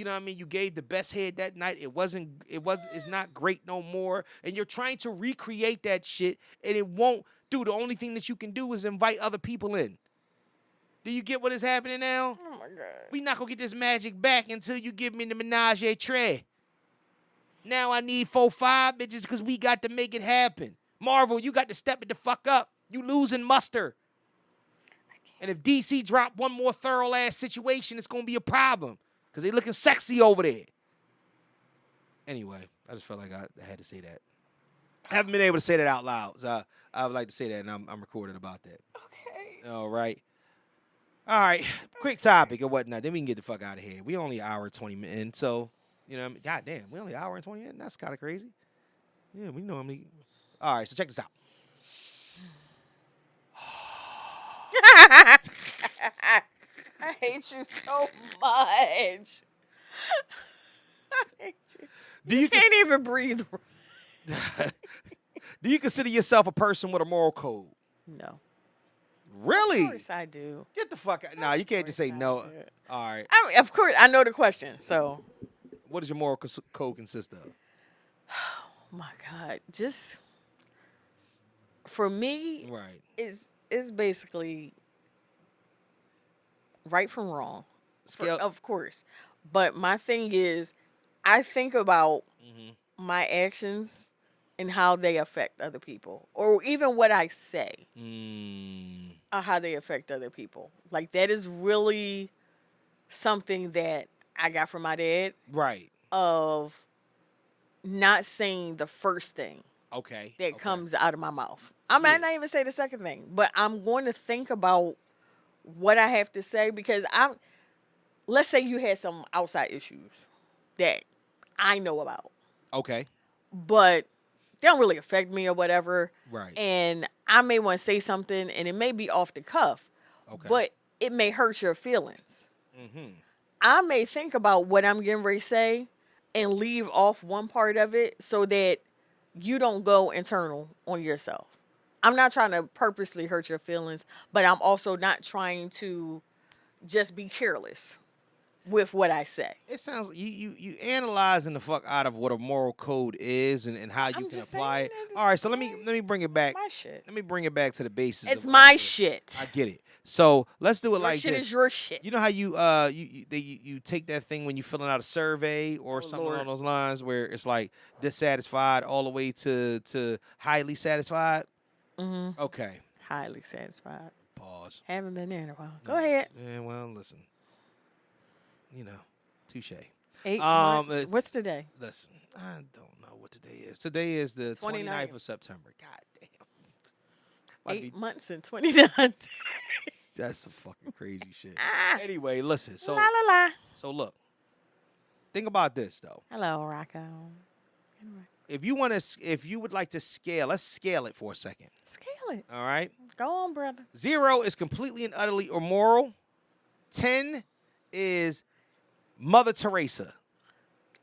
know what I mean? You gave the best head that night. It's not great no more. And you're trying to recreate that shit and it won't. Dude, the only thing that you can do is invite other people in. Do you get what is happening now? Oh my God. We not gonna get this magic back until you give me the menage a trois. Now I need 4-5 bitches because we got to make it happen. Marvel, you got to step it the fuck up. You losing muster. And if DC drop one more thorough ass situation, it's gonna be a problem because they looking sexy over there. Anyway, I just felt like I had to say that. I haven't been able to say that out loud, so I would like to say that, and I'm recorded about that. Okay. All right. All right, quick topic or whatnot. Then we can get the fuck out of here. We only an hour and 20 minutes in, so, you know, God damn, we only an hour and 20 minutes? That's kind of crazy. Yeah, we normally. All right, so check this out. I hate you so much. I hate you. You can't even breathe. Do you consider yourself a person with a moral code? No. Really? Of course I do. Get the fuck out. Nah, you can't just say no. All right. I mean, of course, I know the question, so. What does your moral code consist of? Oh, my God. Just, for me, Right. it's basically right from wrong. Scale. Of course. But my thing is, I think about my actions and how they affect other people, or even what I say, or how they affect other people. Like, that is really something that I got from my dad. Right. Of not saying the first thing Okay. that comes out of my mouth. I might not even say the second thing, but I'm going to think about what I have to say because let's say you had some outside issues that I know about. Okay. But they don't really affect me or whatever. Right. And I may want to say something and it may be off the cuff. Okay. But it may hurt your feelings. Mm-hmm. I may think about what I'm getting ready to say and leave off one part of it so that you don't go internal on yourself. I'm not trying to purposely hurt your feelings, but I'm also not trying to just be careless with what I say. It sounds like you analyzing the fuck out of what a moral code is and how you I'm can just apply saying it. that All right, it's so let me bring it back. My shit. Let me bring it back to the basis. It's of my it. shit. I get it. So let's do it Your like shit this. is your shit. You know how you take that thing when you filling out a survey or something Lord. along those lines where it's like dissatisfied all the way to highly satisfied. Mm-hmm. Okay. Highly satisfied. Pause. Haven't been there in a while. Go ahead. Yeah. Well, listen. You know, touche. 8 months. it's- What's today? Listen, I don't know what today is. Today is the 29th 29th of September. God damn. Might 8 be- months and 29 days. That's some fucking crazy shit. Anyway, listen. So La la la. so look. Think about this though. Hello, Rocco. If you would like to scale, let's scale it for a second. Scale it. All right. Go on, brother. 0 is completely and utterly immoral. 10 is Mother Teresa.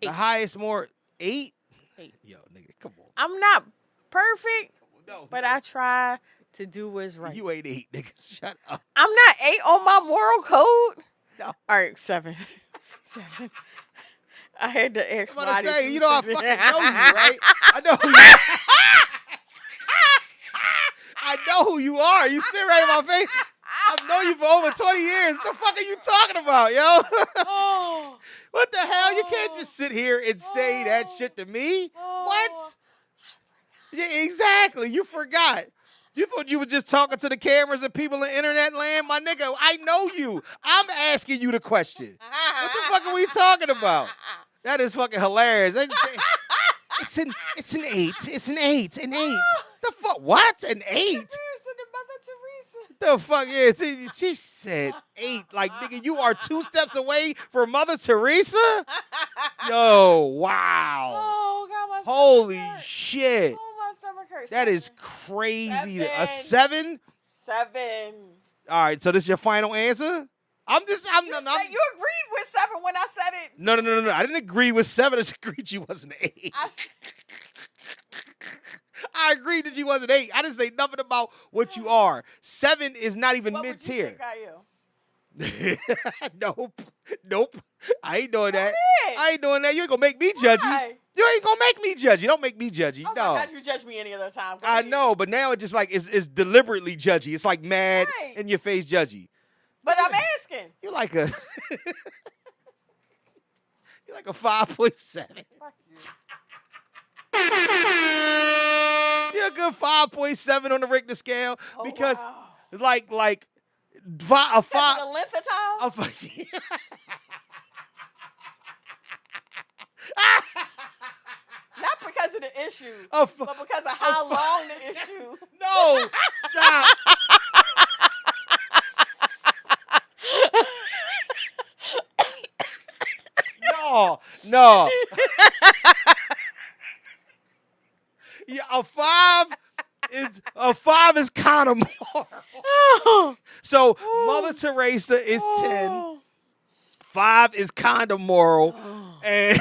The 8. highest more 8? 8. Yo, nigga, come on. I'm not perfect, No, but no. I try to do what's right. You ain't 8, nigga. Shut up. I'm not 8 on my moral code. No. All right, 7. 7. I had to ask I'm why about to say, this you know I was- fucking know you, right? I know who you are. I know who you are. You sit right in my face. I've known you for over 20 years. What the fuck are you talking about, yo? Oh, What the hell? You can't just sit here and say that shit to me. What? Yeah, exactly. You forgot. You thought you were just talking to the cameras and people in internet land? My nigga, I know you. I'm asking you the question. What the fuck are we talking about? That is fucking hilarious. It's an 8. It's an 8. An 8. The fuck? What? An 8? Comparison to Mother Teresa. The fuck? Yeah, she said 8. Like, nigga, you are 2 steps away from Mother Teresa? Yo, wow. Oh, God, my Holy stomach hurts. shit. Oh, my stomach hurts. That is 7. crazy. A 7? 7. All right, so this is your final answer? You agreed with 7 when I said it. No. I didn't agree with 7. I agreed you wasn't 8. I agreed that you wasn't 8. I didn't say nothing about what you are. 7 is not even What would you mid-tier. think I am? Nope. I ain't doing that. ahead. I ain't doing that. You ain't gonna make me judge you. Why? You ain't gonna make me judge you. Don't make me judge you. Oh No. my God, you judge me any other time. Go I ahead. know, but now it's just like it's deliberately judgy. It's like mad Right. in your face judgy. But I'm asking. You're like a you're like a 5.7. Fuck you. You're a good 5.7 on the Richter scale Oh, because wow. like a Because five. of the lymphatile? A fi- Not because of the issue, A f- but because of how long the issue. No, stop. No. Yeah, a five is kind of more. So Mother Teresa is 10. 5 is kind of moral, and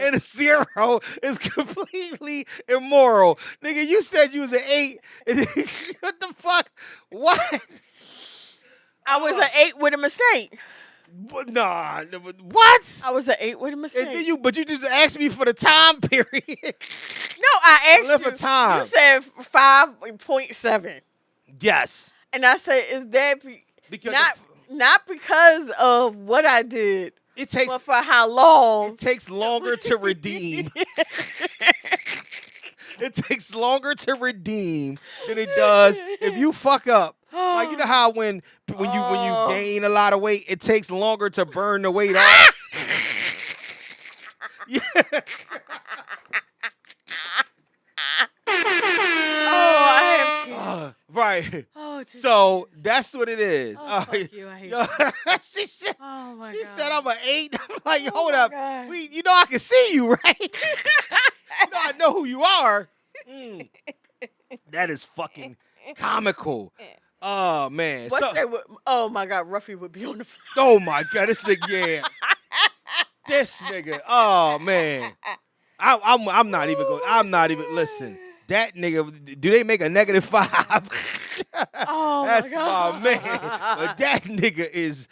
and a 0 is completely immoral. Nigga, you said you was an 8. What the fuck? What? I was an 8 with a mistake. Nah. What? I was an 8 with a mistake. And then you just asked me for the time period. No, I asked Length you. of time. You said 5.7, Yes. and I said, "Is that Because not because of what I did, it takes but for how long?" it takes longer to redeem. It takes longer to redeem than it does if you fuck up. Like you know how when you gain a lot of weight, it takes longer to burn the weight off. Yeah. Oh, I have tears. Right. Oh, So that's what it is. Oh, All fuck right. you. I hate Yo, you. she said, Oh my she god. said I'm an 8. I'm like, Oh hold my up. God. You know I can see you, right? You know I know who you are. That is fucking comical. Oh man. What's that? Oh my god, Ruffy would be on the floor. Oh my god, this nigga, yeah. This nigga. Oh man. I'm not even going. I'm not even. Listen, that nigga. Do they make a -5? Oh That's my god. my man. But that nigga is.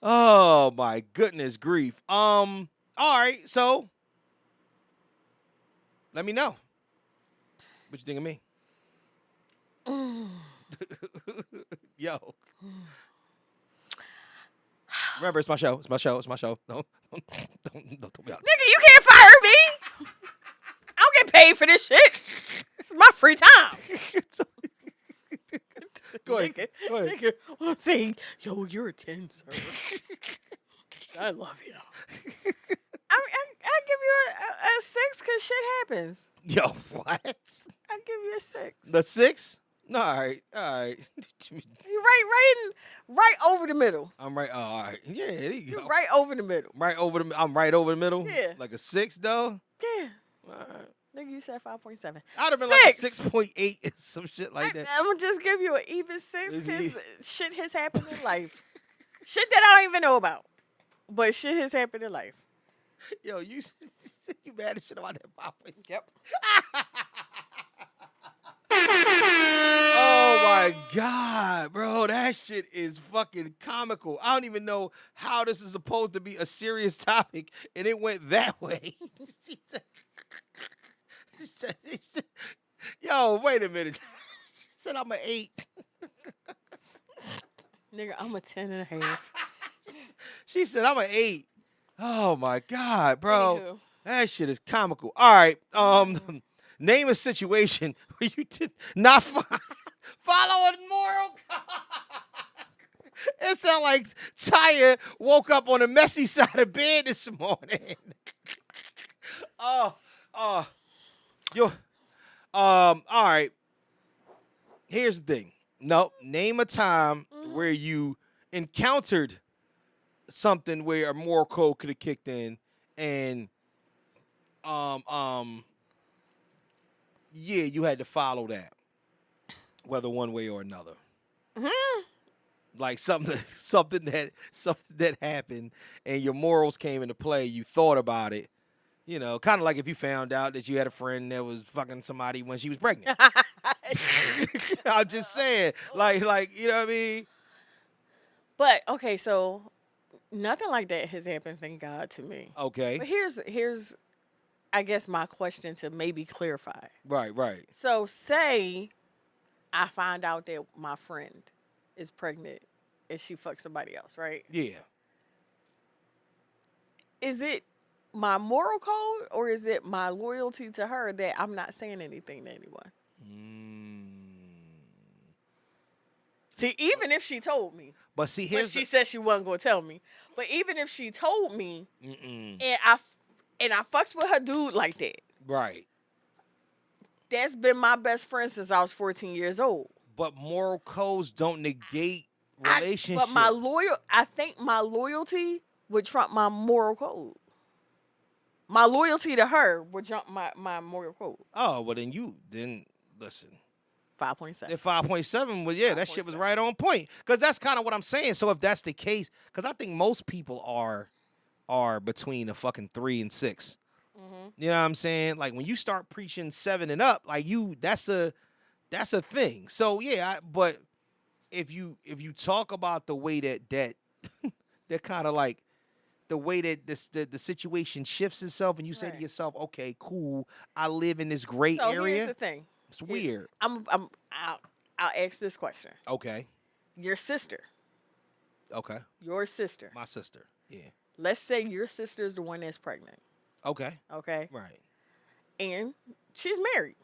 Oh my goodness grief. All right. So let me know. What you think of me? Yo. Remember, it's my show. It's my show. It's my show. Don't throw me out. Nigga, you can't fire me. I don't get paid for this shit. It's my free time. Go ahead. Nigga, Go ahead. nigga, I'm saying, yo, you're a 10, sir. I love you. I give you a 6 because shit happens. Yo, what? I give you a 6. The 6? No, all right. You right over the middle. I'm right. Oh, all right. Yeah, there you You're go. right over the middle. I'm right over the middle. Yeah. Like a 6, though. Yeah. All right. Nigga, you said 5.7. I'd have been like a 6.8, some shit like that. I'm gonna just give you an even 6 because shit has happened in life. Shit that I don't even know about, but shit has happened in life. Yo, you mad as shit about that 5.7? Yep. Oh my God, bro, that shit is fucking comical. I don't even know how this is supposed to be a serious topic, and it went that way. Yo, wait a minute. She said I'm an 8. Nigga, I'm a 10.5. She said I'm an 8. Oh my God, bro. Anywho. That shit is comical. All right. Name a situation where you did not follow a moral code. It sounds like Taya woke up on the messy side of bed this morning. All right. Here's the thing. No, name a time where you encountered something where a moral code could have kicked in, and yeah, you had to follow that, whether one way or another. Like something that happened, and your morals came into play. You thought about it, you know, kind of like if you found out that you had a friend that was fucking somebody when she was pregnant. I'm just saying, like you know what I mean. But okay, so nothing like that has happened, thank God, to me. Okay. But here's I guess my question to maybe clarify. Right. So say I find out that my friend is pregnant and she fucks somebody else, right? Yeah. Is it my moral code or is it my loyalty to her that I'm not saying anything to anyone? See, even if she told me, But see, but she said she wasn't gonna tell me. But even if she told me, and I fucks with her dude like that, right. that's been my best friend since I was 14 years old. But moral codes don't negate relationships. But I think my loyalty would trump my moral code. My loyalty to her would trump my moral code. Oh, well then listen. 5.7. At 5.7 was that shit was right on point. Because that's kind of what I'm saying. So if that's the case, because I think most people are between a fucking 3 and 6. You know what I'm saying? Like when you start preaching 7 and up, like that's a thing. So yeah, but if you talk about the way that that kind of like the way that the situation shifts itself, and you say to yourself, okay, cool, I live in this gray area. So here's the thing. It's weird. I'll ask this question. Okay. Your sister. Okay. Your sister. My sister. Yeah. Let's say your sister is the one that's pregnant. Okay. Okay. Right. And she's married.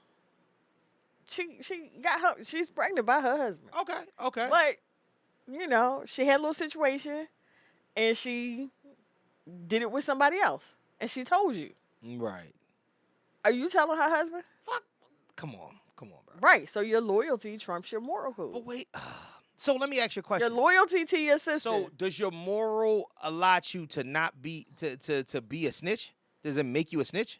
She's pregnant by her husband. Okay. Okay. But she had a little situation and she did it with somebody else. And she told you. Right. Are you telling her husband? Fuck. Come on, bro. Right. So your loyalty trumps your moral code. But wait. So let me ask you a question. Your loyalty to your sister. So does your moral allow you to not be to be a snitch? Does it make you a snitch?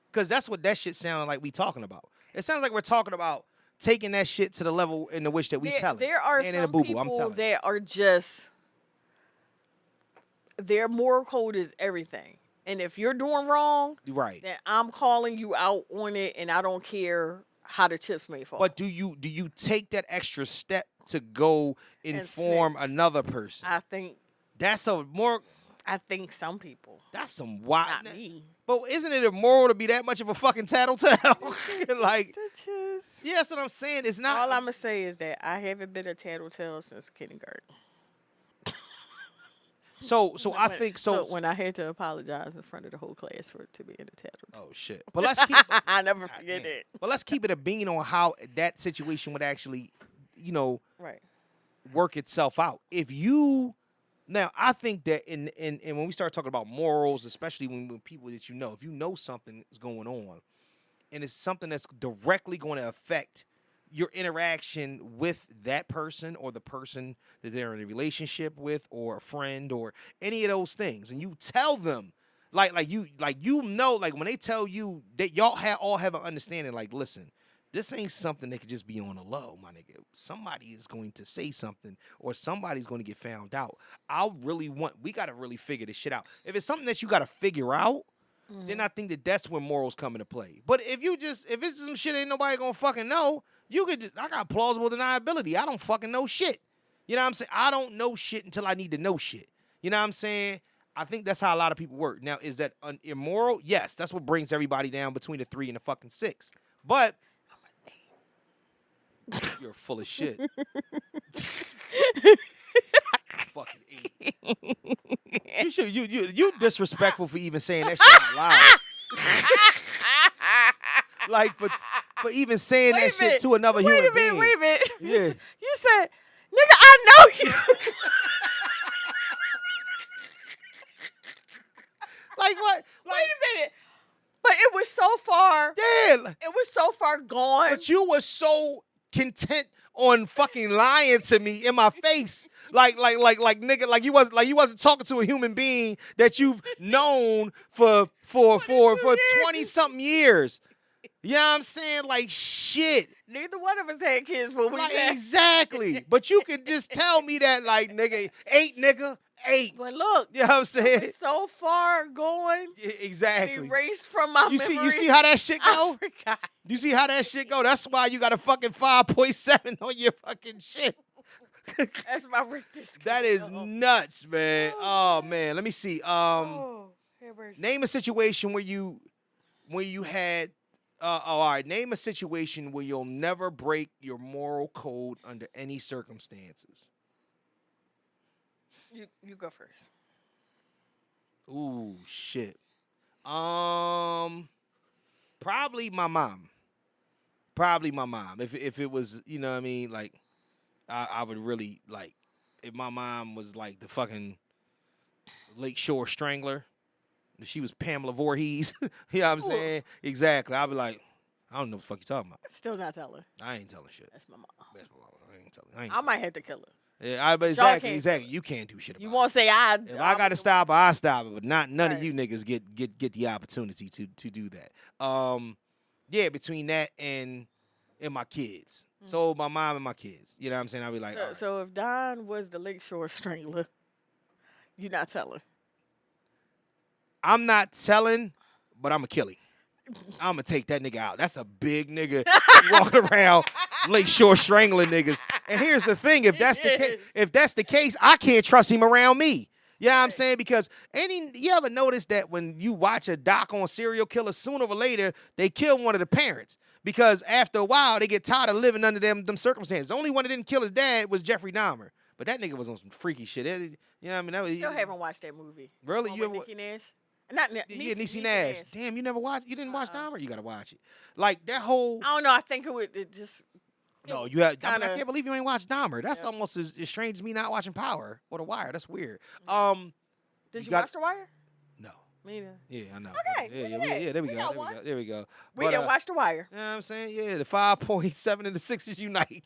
Because that's what that shit sounds like we talking about. It sounds like we're talking about taking that shit to the level in which that we tell it. There are some people that are just, their moral code is everything. And if you're doing wrong, right, then I'm calling you out on it, and I don't care how the chips may fall. But do you take that extra step to go inform another person? I think that's a more. I think some people. That's some wild. Not me. But isn't it immoral to be that much of a fucking tattletale? Like, stitches. Yeah, that's what I'm saying. It's not. All I'm gonna say is that I haven't been a tattletale since kindergarten. So I think so. When I had to apologize in front of the whole class for to being a tattletale. Oh shit! But let's keep. I never forget it. But let's keep it a bean on how that situation would actually, right, work itself out. If you. Now, I think that in when we start talking about morals, especially when people that if you know something is going on, and it's something that's directly going to affect your interaction with that person or the person that they're in a relationship with or a friend or any of those things, and you tell them, like when they tell you that y'all all have an understanding, like, listen, this ain't something that could just be on the low, my nigga. Somebody is going to say something or somebody's going to get found out. We got to really figure this shit out. If it's something that you got to figure out, then I think that's when morals come into play. But if it's some shit ain't nobody going to fucking know, I got plausible deniability. I don't fucking know shit. You know what I'm saying? I don't know shit until I need to know shit. You know what I'm saying? I think that's how a lot of people work. Now, is that immoral? Yes, that's what brings everybody down between the 3 and the fucking 6. But you're full of shit. Fucking 8. You disrespectful for even saying that shit out loud. Like for even saying that shit to another human being. Wait a minute. Yeah. You said, nigga, I know you. Like what? Wait a minute. But it was so far. Yeah. It was so far gone. But you were so content on fucking lying to me in my face. Like nigga, like you wasn't talking to a human being that you've known for 20 something years. You know what I'm saying? Like shit. Neither one of us had kids when we met. Exactly. But you could just tell me that, like, nigga, 8. But look, you know what I'm saying? It's so far going. Yeah, exactly. Erased from my memory. You see how that shit go? I forgot. You see how that shit go? That's why you got a fucking 5.7 on your fucking shit. That's my Richter scale. That is nuts, man. Oh man, let me see. Name a situation where you had all right. Name a situation where you'll never break your moral code under any circumstances. You go first. Ooh, shit. Probably my mom. Probably my mom. If it was, you know what I mean, like I would really like if my mom was like the fucking Lake Shore Strangler. If she was Pamela Voorhees, you know what I'm saying? Exactly. I'd be like, I don't know what the fuck you talking about. Still not telling. I ain't telling shit. That's my mom. That's my mom. I ain't telling. I might have to kill her. Yeah, but Y'all exactly. can't You can't do shit about You it. won't say I. If I gotta stop her, I stop it. But none Right. of you niggas get the opportunity to do that. Yeah, between that and my kids. So my mom and my kids. You know what I'm saying? I'll be like, all right. So if Don was the Lakeshore Strangler, you're not telling. I'm not telling, but I'm going to kill him. I'm going to take that nigga out. That's a big nigga walking around Lakeshore strangling niggas. And here's the thing, if that's the case, I can't trust him around me. You know what I'm saying? Because you ever notice that when you watch a doc on serial killers, sooner or later, they kill one of the parents. Because after a while, they get tired of living under them circumstances. The only one that didn't kill his dad was Jeffrey Dahmer. But that nigga was on some freaky shit. You know what I mean? Still haven't watched that movie. Really? One You with ever, Nicki Nash? Not Niecy Nash. Damn, you never watched? You didn't watch Dahmer? You got to watch it. Like, that whole... I don't know. I think it just... No, you have. I kinda- can't believe you ain't watched Dahmer. That's almost as strange as me not watching Power or The Wire. That's weird. Did you got- watch The Wire? No. Me neither. Yeah, I know. Okay, Yeah, look yeah, at that. yeah. There we We go. got There we one. go. There we go. We But, didn't watch The Wire. You know what I'm saying? Yeah, the 5.7 and the 6s unite.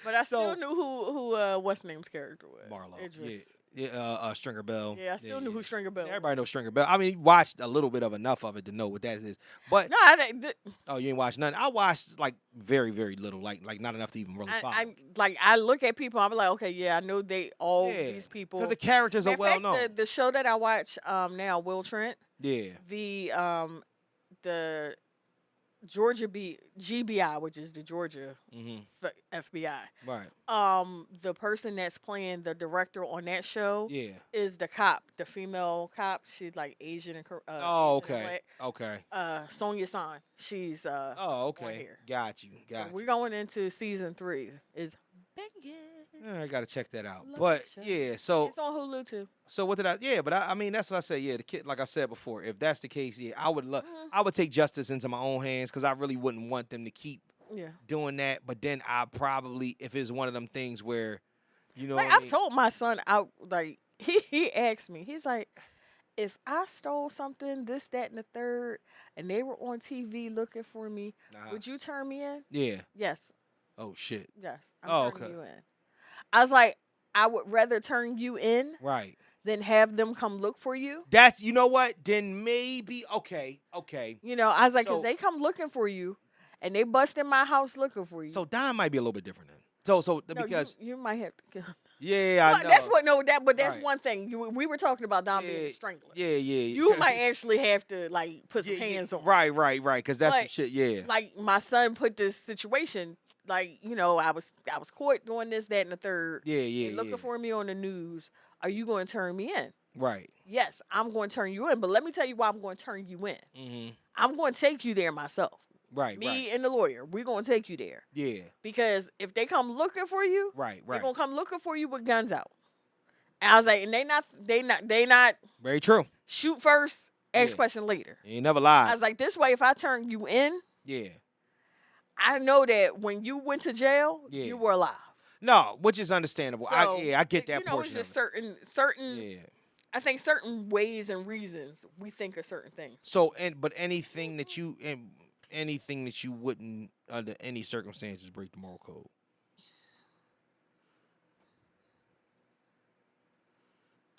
But I still So- knew who what's name's character was. Marlo. Idris. Yeah. Stringer Bell. Yeah, I still knew who Stringer Bell was. Everybody knows Stringer Bell. I mean, watched a little bit of enough of it to know what that is. But No, I didn't. oh, you ain't watched none. I watched like very, very little, like not enough to even really follow. I look at people. I'm like, okay, yeah, I know these people because the characters are Matter of well fact, known. The show that I watch now, Will Trent, Yeah. the Georgia GBI, which is the Georgia FBI. Right. The person that's playing the director on that show Yeah. is the cop, the female cop. She's like Asian and Oh, Asian and okay. Okay. black. Sonia San. She's Oh, okay. on here. Got you. So we're going into season 3. It's banging. I gotta check that out. Love But that show. yeah, so It's on Hulu too. so what did I? Yeah, but I mean that's what I said. Yeah, the kid, like I said before, if that's the case, yeah, I would I would take justice into my own hands because I really wouldn't want them to keep Yeah. doing that. But then I probably, if it's one of them things where, you know, Like what I I've mean? told my son out, like he asked me, he's like, if I stole something, this, that, and the third, and they were on TV looking for me, would you turn me in? Yeah. Yes. Oh shit. Yes. Oh, I'm turning okay. you in. I was like, I would rather turn you in Right. than have them come look for you. That's, you know what? Then maybe okay. You know, I was like, So- because they come looking for you, and they bust in my house looking for you. So Don might be a little bit different then. So No, because you might have to kill. yeah, I know. That's what but that's Right. one thing. We were talking about Don being Yeah, a strangler. Yeah. You might actually have to like put some hands on. Right. Because that's some But, shit. Yeah. Like my son put this situation, like, you know, I was caught doing this, that, and the third. Yeah. They looking for me on the news. Are you going to turn me in? Right. Yes, I'm going to turn you in. But let me tell you why I'm going to turn you in. Mm-hmm. I'm going to take you there myself. Right. Me and the lawyer, we're going to take you there. Yeah. Because if they come looking for you, Right. they're going to come looking for you with guns out. And I was like, and they not Very true. shoot first, ask Yeah. question later. You never lied. I was like, this way, if I turn you in, Yeah. I know that when you went to jail, Yeah. you were alive. No, which is understandable. So, I get that you know, portion. it's just of it. certain. Yeah. I think certain ways and reasons we think of certain things. So but anything that you wouldn't under any circumstances break the moral code.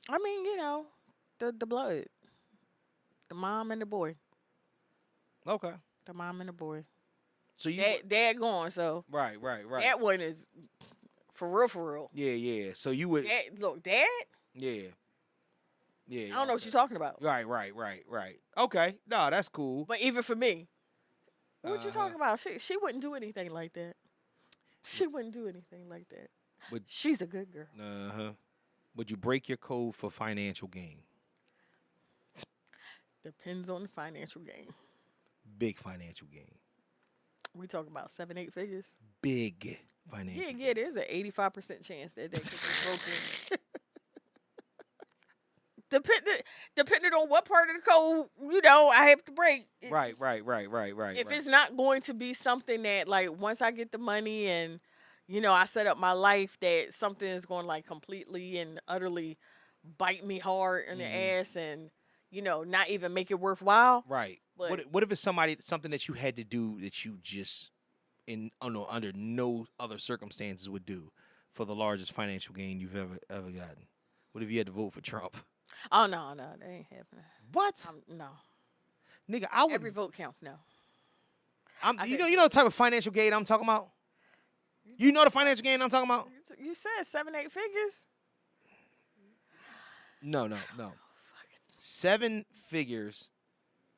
I mean, you know, the blood, the mom and the boy, Okay. the mom and the boy. So you Dad gone, so right. that one is for real. Yeah. So you would Dad. yeah. I don't know what you're talking about. Right. Okay. No, that's cool. But even for me, what you Uh-huh. talking about? She wouldn't do anything like that. She wouldn't do anything like that. Would- She's a good girl. Uh-huh. Would you break your code for financial gain? Depends on the financial gain. Big financial gain. We talk about 7-8 figures. Big financial gain. Yeah, there's an 85% chance that could be broken. Depending on what part of the code, I have to break. Right. If it's not going to be something that, like, once I get the money and, I set up my life, that something is going to, like, completely and utterly bite me hard in the ass and, not even make it worthwhile. Right. But What if it's something that you had to do that you just, under no other circumstances would do for the largest financial gain you've ever gotten? What if you had to vote for Trump? Oh, no, that ain't happening. What? No. Nigga, I would. Every vote counts now. You know the type of financial gain I'm talking about? You know the financial gain I'm talking about? You said 7-8 figures? No. 7 figures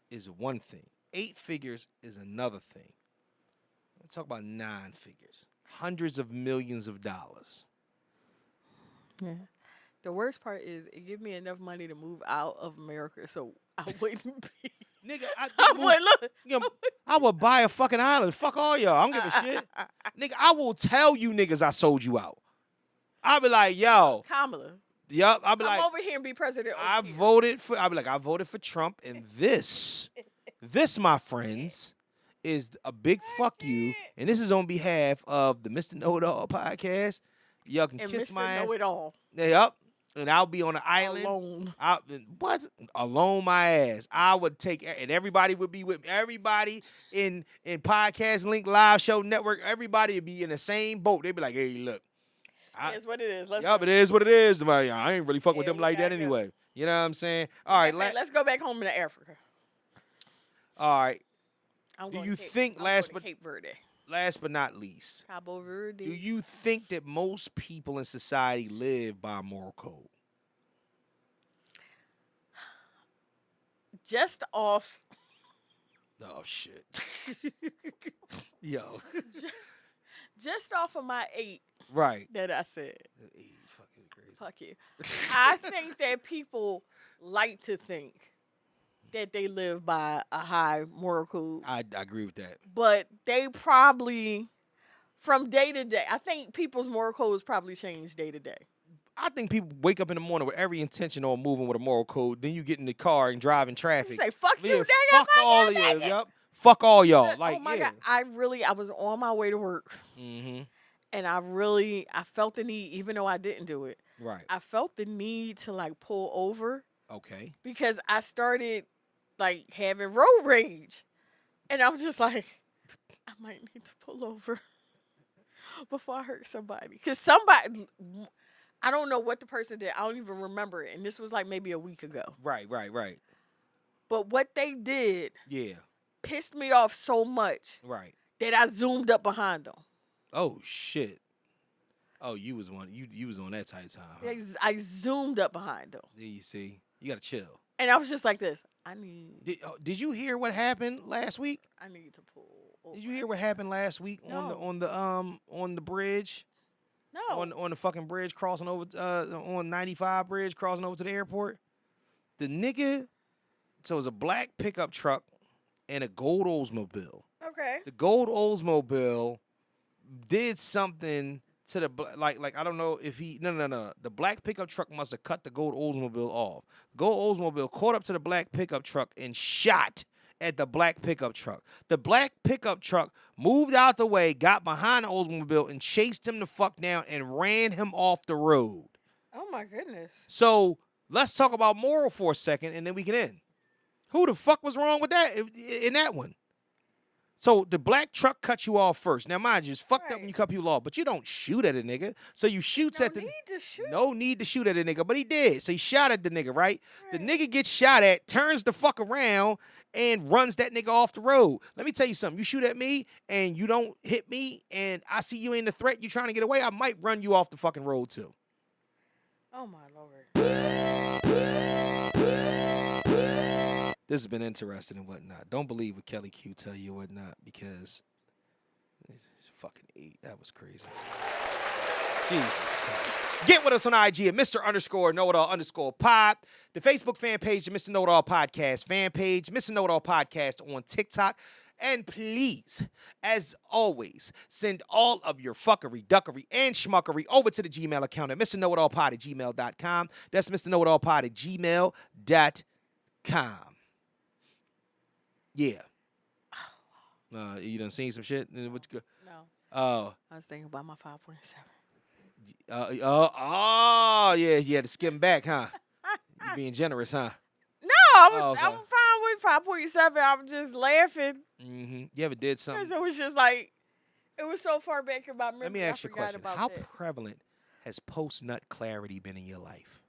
is one thing. 8 figures is another thing. Let's talk about 9 figures. Hundreds of millions of dollars. Yeah. The worst part is it give me enough money to move out of America, so I wouldn't be. Nigga, I I would buy a fucking island. Fuck all y'all. I don't give a shit. Nigga, I will tell you niggas I sold you out. I'll be like, yo. Kamala. Yup. I'll be Come like, over here and be president. I'll be like, I voted for Trump, and this, my friends, is a big fuck you. And this is on behalf of the Mr. Know-It-All podcast. Y'all can and kiss Mr. my ass. Know-It-All. Yup. And I'll be on an island. Alone. Alone my ass. I would take, and everybody would be with me. Everybody in Podcast Link Live Show Network, everybody would be in the same boat. They'd be like, hey, look. It is what it is. Let's Yup, it is what it is. I ain't really fuck with them like that go. anyway. You know what I'm saying? All right. Let's go back home to Africa. All right. I'm Do going you to Cape, think I'm last going to Cape Verde. but not least, Cabo Verde. do you think that most people in society live by a moral code? Just off. Oh shit. Yo. Just off of my 8 Right. that I said. 8 fucking crazy. Fuck you. I think that people like to think that they live by a high moral code. I agree with that. But they probably, from day to day, I think people's moral codes probably change day to day. I think people wake up in the morning with every intention on moving with a moral code. Then you get in the car and drive in traffic. You say, fuck you, Yeah, nigga. fuck all of you. Yep. Fuck all y'all. But, Like, oh my yeah. God. I was on my way to work. Mm-hmm. And I felt the need, even though I didn't do it. Right. I felt the need to, like, pull over. Okay. Because I started, like, having road rage. And I was just like, I might need to pull over before I hurt somebody. Because somebody, I don't know what the person did. I don't even remember it. And this was, like, maybe a week ago. Right. But what they did Yeah. pissed me off so much Right. that I zoomed up behind them. Oh shit. Oh, you was on that type of time. Huh? I zoomed up behind them. Yeah, you see, you gotta chill. And I was just like this. Did you hear what happened last week? I need to pull over. Did you hear what happened last week No. on the bridge? No. On the fucking bridge crossing over on 95 bridge crossing over to the airport? The nigga, so it was a black pickup truck and a gold Oldsmobile. Okay. The gold Oldsmobile did something to the like I don't know if he no. The black pickup truck must have cut the gold Oldsmobile off. The gold Oldsmobile caught up to the black pickup truck and shot at the black pickup truck. The black pickup truck moved out the way, got behind the Oldsmobile, and chased him the fuck down and ran him off the road. Oh my goodness. So let's talk about moral for a second, and then we can end. Who the fuck was wrong with that in that one? So the black truck cut you off first. Now, mind you, it's fucked up when you cut people off, but you don't shoot at a nigga. So you shoots at the need to shoot. No need to shoot at a nigga, but he did. So he shot at the nigga, right? The nigga gets shot at, turns the fuck around, and runs that nigga off the road. Let me tell you something. You shoot at me and you don't hit me, and I see you ain't a threat, you trying to get away, I might run you off the fucking road too. Oh my Lord. This has been interesting and whatnot. Don't believe what Kelly Q tell you or whatnot, because it's fucking 8. That was crazy. Jesus Christ. Get with us on IG at Mr_Know-It-All_pod. The Facebook fan page, the Mr. Know-It-All Podcast fan page, Mr. Know-It-All Podcast on TikTok. And please, as always, send all of your fuckery, duckery, and schmuckery over to the Gmail account at MrKnowItAllPod@gmail.com. That's MrKnowItAllPod@gmail.com. Yeah. You done seen some shit? What you go? No. Oh. I was thinking about my 5.7. Yeah, you had to skim back, huh? You being generous, huh? No, I'm okay. fine with 5.7. I was just laughing. Mm-hmm. You ever did something? Because it was just like, it was so far back in my memory. Let me ask you a question. How that. prevalent has post-nut clarity been in your life?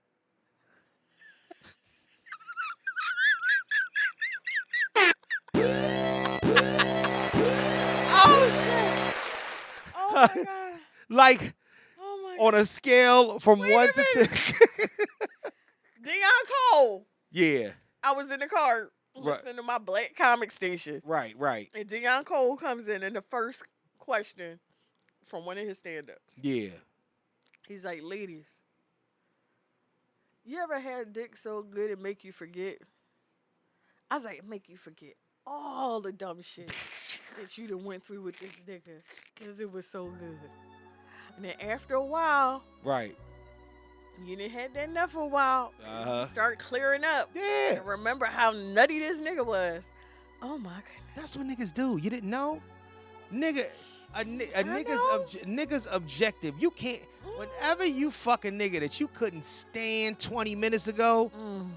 Oh, shit. Oh, my God. Like, Oh, my on a scale from Wait 1 a to minute. 10. Deion Cole. Yeah. I was in the car Right. listening to my black comic station. Right. And Deion Cole comes in, and the first question from one of his stand-ups. Yeah. He's like, ladies, you ever had dick so good it make you forget? I was like, make you forget all the dumb shit that you done went through with this nigga because it was so good. And then after a while, Right. you done had that enough for a while. Uh-huh. You start clearing up. Yeah. And remember how nutty this nigga was. Oh, my goodness. That's what niggas do. You didn't know? Nigga, a nigga's objective. You can't, whenever you fuck a nigga that you couldn't stand 20 minutes ago,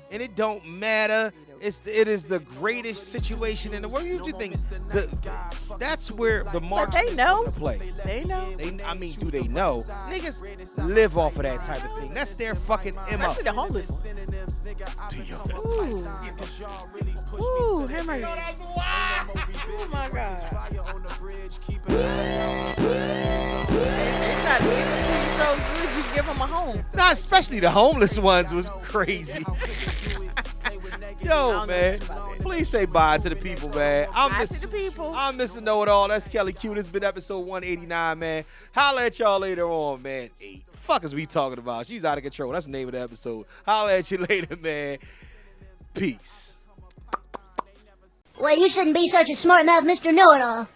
and it don't matter, it is the greatest situation in the world. You think that's where the marks they know. play. They know. I mean, do they know? Niggas live off of that type of thing. That's their fucking MO. Especially the homeless ones. Ooh. Ooh, hammer. Oh, my God. They try to give it to you so good you give them a home. Nah, especially the homeless ones was crazy. Yo, man, please say bye to the people, man. Bye to the people. I'm Mr. Know-It-All. That's Kelly Q. This has been episode 189, man. Holla at y'all later on, man. Hey, fuck is we talking about? She's out of control. That's the name of the episode. Holla at you later, man. Peace. Well, you shouldn't be such a smart mouth, Mr. Know-It-All.